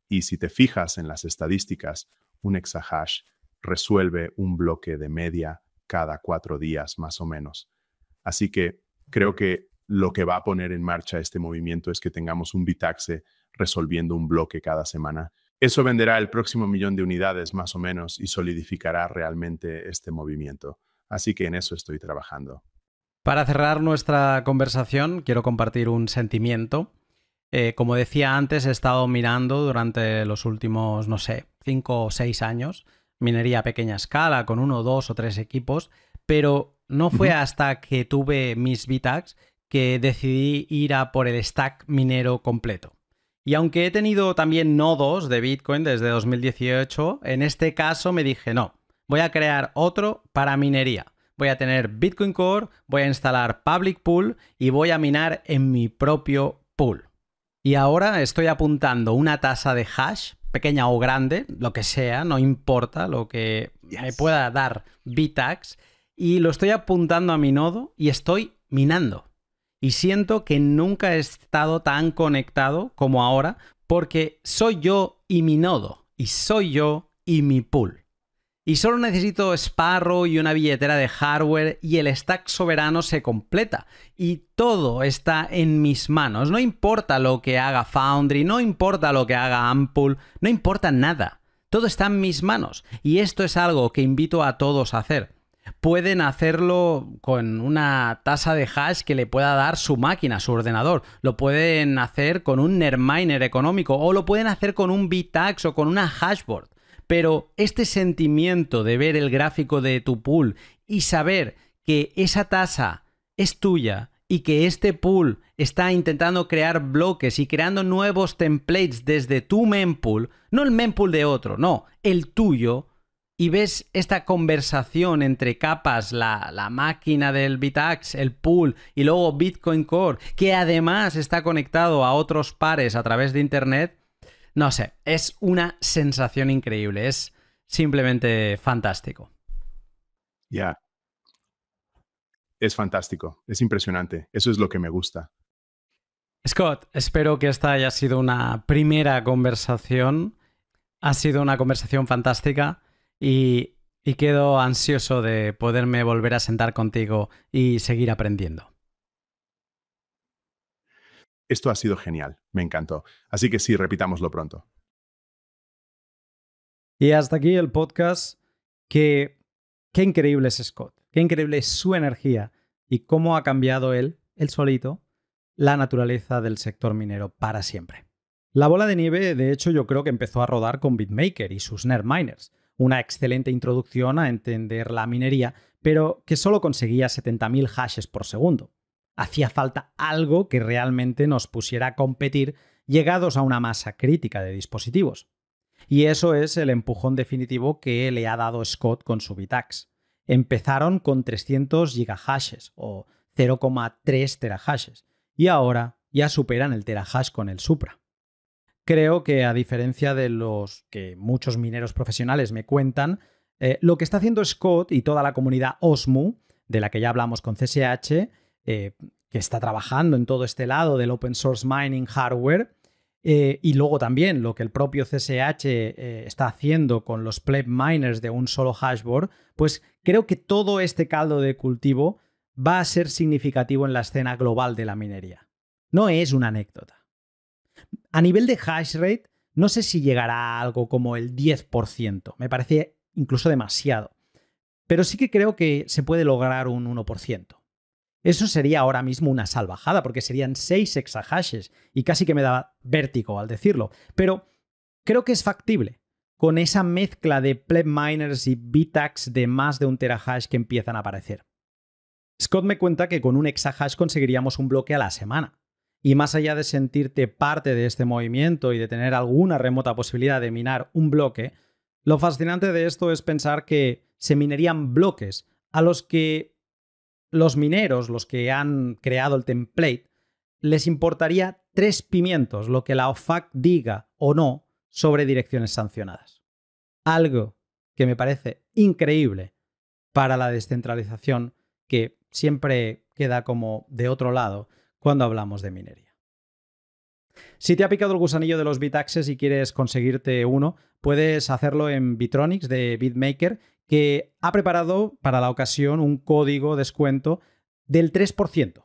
Y si te fijas en las estadísticas, 1 exahash resuelve un bloque de media cada 4 días más o menos. Así que creo que lo que va a poner en marcha este movimiento es que tengamos un Bitaxe resolviendo un bloque cada semana. Eso venderá el próximo 1.000.000 de unidades más o menos y solidificará realmente este movimiento. Así que en eso estoy trabajando. Para cerrar nuestra conversación, quiero compartir un sentimiento. Como decía antes, he estado mirando durante los últimos, 5 o 6 años, minería a pequeña escala, con 1, 2 o 3 equipos, pero no fue hasta que tuve mis Bitax que decidí ir a por el stack minero completo. Y aunque he tenido también nodos de Bitcoin desde 2018, en este caso me dije, no, voy a crear otro para minería. Voy a tener Bitcoin Core, voy a instalar Public Pool y voy a minar en mi propio pool. Y ahora estoy apuntando una tasa de hash, pequeña o grande, lo que sea, no importa, lo que me pueda dar Bitax, y lo estoy apuntando a mi nodo y estoy minando. Y siento que nunca he estado tan conectado como ahora, porque soy yo y mi nodo, y soy yo y mi pool. Y solo necesito Sparrow y una billetera de hardware y el stack soberano se completa. Y todo está en mis manos. No importa lo que haga Foundry, no importa lo que haga Ampool, no importa nada. Todo está en mis manos. Y esto es algo que invito a todos a hacer. Pueden hacerlo con una tasa de hash que le pueda dar su máquina, su ordenador. Lo pueden hacer con un Netminer económico o lo pueden hacer con un Bitax o con una hashboard. Pero este sentimiento de ver el gráfico de tu pool y saber que esa tasa es tuya y que este pool está intentando crear bloques y creando nuevos templates desde tu mempool, no el mempool de otro, no, el tuyo, y ves esta conversación entre capas, la máquina del Bitax, el pool y luego Bitcoin Core, que además está conectado a otros pares a través de Internet. No sé, es una sensación increíble, es simplemente fantástico. Ya. Es fantástico, es impresionante, eso es lo que me gusta. Scott, espero que esta haya sido una primera conversación. Ha sido una conversación fantástica y quedo ansioso de poderme volver a sentar contigo y seguir aprendiendo. Esto ha sido genial, me encantó. Así que sí, repitámoslo pronto. Y hasta aquí el podcast. Qué increíble es Scott, qué increíble es su energía y cómo ha cambiado él solito, la naturaleza del sector minero para siempre. La bola de nieve, de hecho, yo creo que empezó a rodar con BitMaker y sus Netminers, una excelente introducción a entender la minería, pero que solo conseguía 70.000 hashes por segundo. Hacía falta algo que realmente nos pusiera a competir llegados a una masa crítica de dispositivos. Y eso es el empujón definitivo que le ha dado Scott con su Bitax. Empezaron con 300 gigahashes o 0,3 terahashes y ahora ya superan el terahash con el Supra. Creo que, a diferencia de los que muchos mineros profesionales me cuentan, lo que está haciendo Scott y toda la comunidad Osmu, de la que ya hablamos con CSH, que está trabajando en todo este lado del open source mining hardware, y luego también lo que el propio CSH está haciendo con los pleb miners de un solo hashboard, pues creo que todo este caldo de cultivo va a ser significativo en la escena global de la minería. No es una anécdota. A nivel de hash rate, no sé si llegará a algo como el 10%. Me parece incluso demasiado. pero sí que creo que se puede lograr un 1%. Eso sería ahora mismo una salvajada, porque serían 6 exahashes y casi que me da vértigo al decirlo. Pero creo que es factible con esa mezcla de pleb miners y BTAX de más de 1 terahash que empiezan a aparecer. Scott me cuenta que con un exahash conseguiríamos un bloque a la semana. Y más allá de sentirte parte de este movimiento y de tener alguna remota posibilidad de minar un bloque, lo fascinante de esto es pensar que se minerían bloques a los que los mineros, los que han creado el template, les importaría 3 pimientos lo que la OFAC diga o no sobre direcciones sancionadas. Algo que me parece increíble para la descentralización que siempre queda como de otro lado cuando hablamos de minería. Si te ha picado el gusanillo de los BitAxes y quieres conseguirte uno, puedes hacerlo en Bitronics de BitMaker, que ha preparado para la ocasión un código descuento del 3%.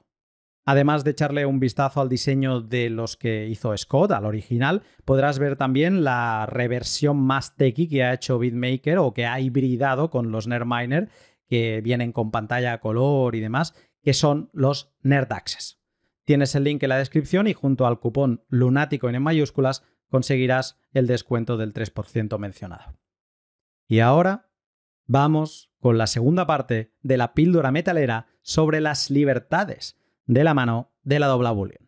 Además de echarle un vistazo al diseño de los que hizo Scott, al original, podrás ver también la reversión más techy que ha hecho BitMaker o que ha hibridado con los Nerdminer, que vienen con pantalla a color y demás, que son los NerdAxes. Tienes el link en la descripción y junto al cupón Lunático en mayúsculas conseguirás el descuento del 3% mencionado. Y ahora vamos con la segunda parte de la píldora metalera sobre las libertades de la mano de la Dobla Bullion.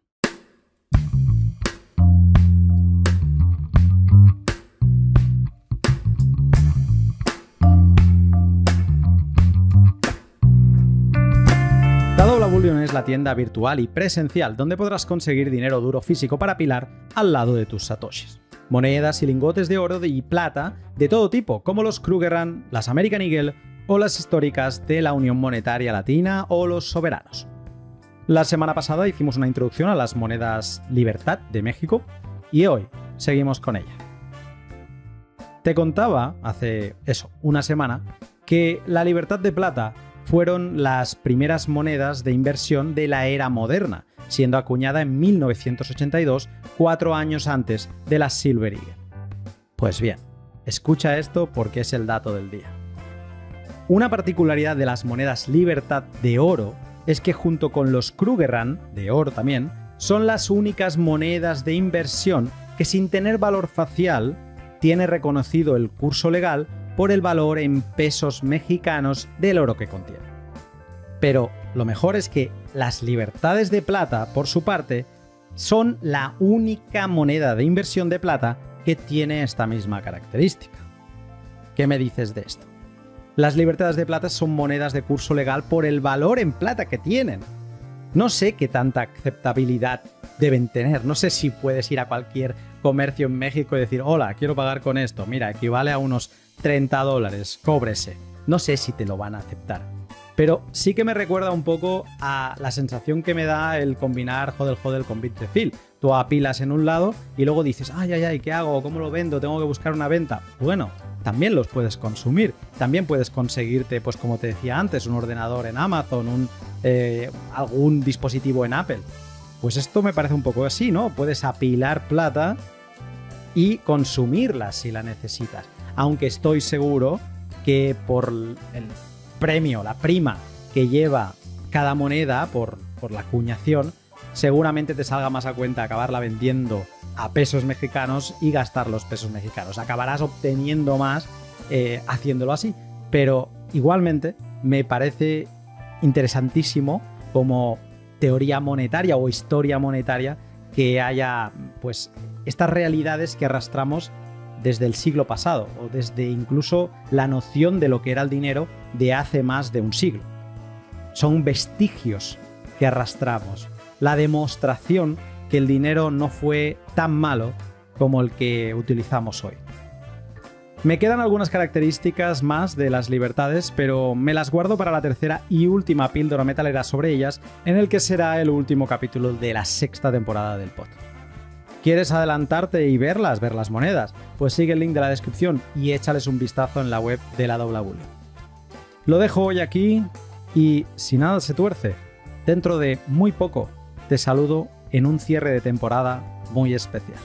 La Dobla Bullion es la tienda virtual y presencial donde podrás conseguir dinero duro físico para apilar al lado de tus satoshis. Monedas y lingotes de oro y plata de todo tipo, como los Krugerrand, las American Eagle o las históricas de la Unión Monetaria Latina o los soberanos. La semana pasada hicimos una introducción a las monedas Libertad de México y hoy seguimos con ella. Te contaba hace una semana que la Libertad de Plata fueron las primeras monedas de inversión de la era moderna, siendo acuñada en 1982, 4 años antes de la Silver Eagle. Pues bien, escucha esto porque es el dato del día. Una particularidad de las monedas Libertad de oro es que junto con los Krugerrand, de oro también, son las únicas monedas de inversión que sin tener valor facial tiene reconocido el curso legal por el valor en pesos mexicanos del oro que contiene. Pero lo mejor es que las Libertades de Plata, por su parte, son la única moneda de inversión de plata que tiene esta misma característica. ¿Qué me dices de esto? Las Libertades de Plata son monedas de curso legal por el valor en plata que tienen. No sé qué tanta aceptabilidad deben tener. No sé si puedes ir a cualquier comercio en México y decir, hola, quiero pagar con esto. Mira, equivale a unos $30, cóbrese. No sé si te lo van a aceptar. Pero sí que me recuerda un poco a la sensación que me da el combinar hodl con Bitrefill. Tú apilas en un lado y luego dices, ay, ¿qué hago? ¿Cómo lo vendo? Tengo que buscar una venta. Bueno, también los puedes consumir. También puedes conseguirte, pues como te decía antes, un ordenador en Amazon, algún dispositivo en Apple. Pues esto me parece un poco así, ¿no? Puedes apilar plata y consumirla si la necesitas. Aunque estoy seguro que por el premio, la prima que lleva cada moneda por la acuñación, seguramente te salga más a cuenta acabarla vendiendo a pesos mexicanos y gastar los pesos mexicanos. Acabarás obteniendo más haciéndolo así. Pero igualmente me parece interesantísimo como teoría monetaria o historia monetaria que haya pues estas realidades que arrastramos desde el siglo pasado o desde incluso la noción de lo que era el dinero de hace más de un siglo. Son vestigios que arrastramos, la demostración que el dinero no fue tan malo como el que utilizamos hoy. Me quedan algunas características más de las libertades, pero me las guardo para la tercera y última píldora metalera sobre ellas, en el que será el último capítulo de la 6ª temporada del pod. ¿Quieres adelantarte y ver las monedas? Pues sigue el link de la descripción y échales un vistazo en la web de la Dobla Bullion. Lo dejo hoy aquí y si nada se tuerce, dentro de muy poco te saludo en un cierre de temporada muy especial.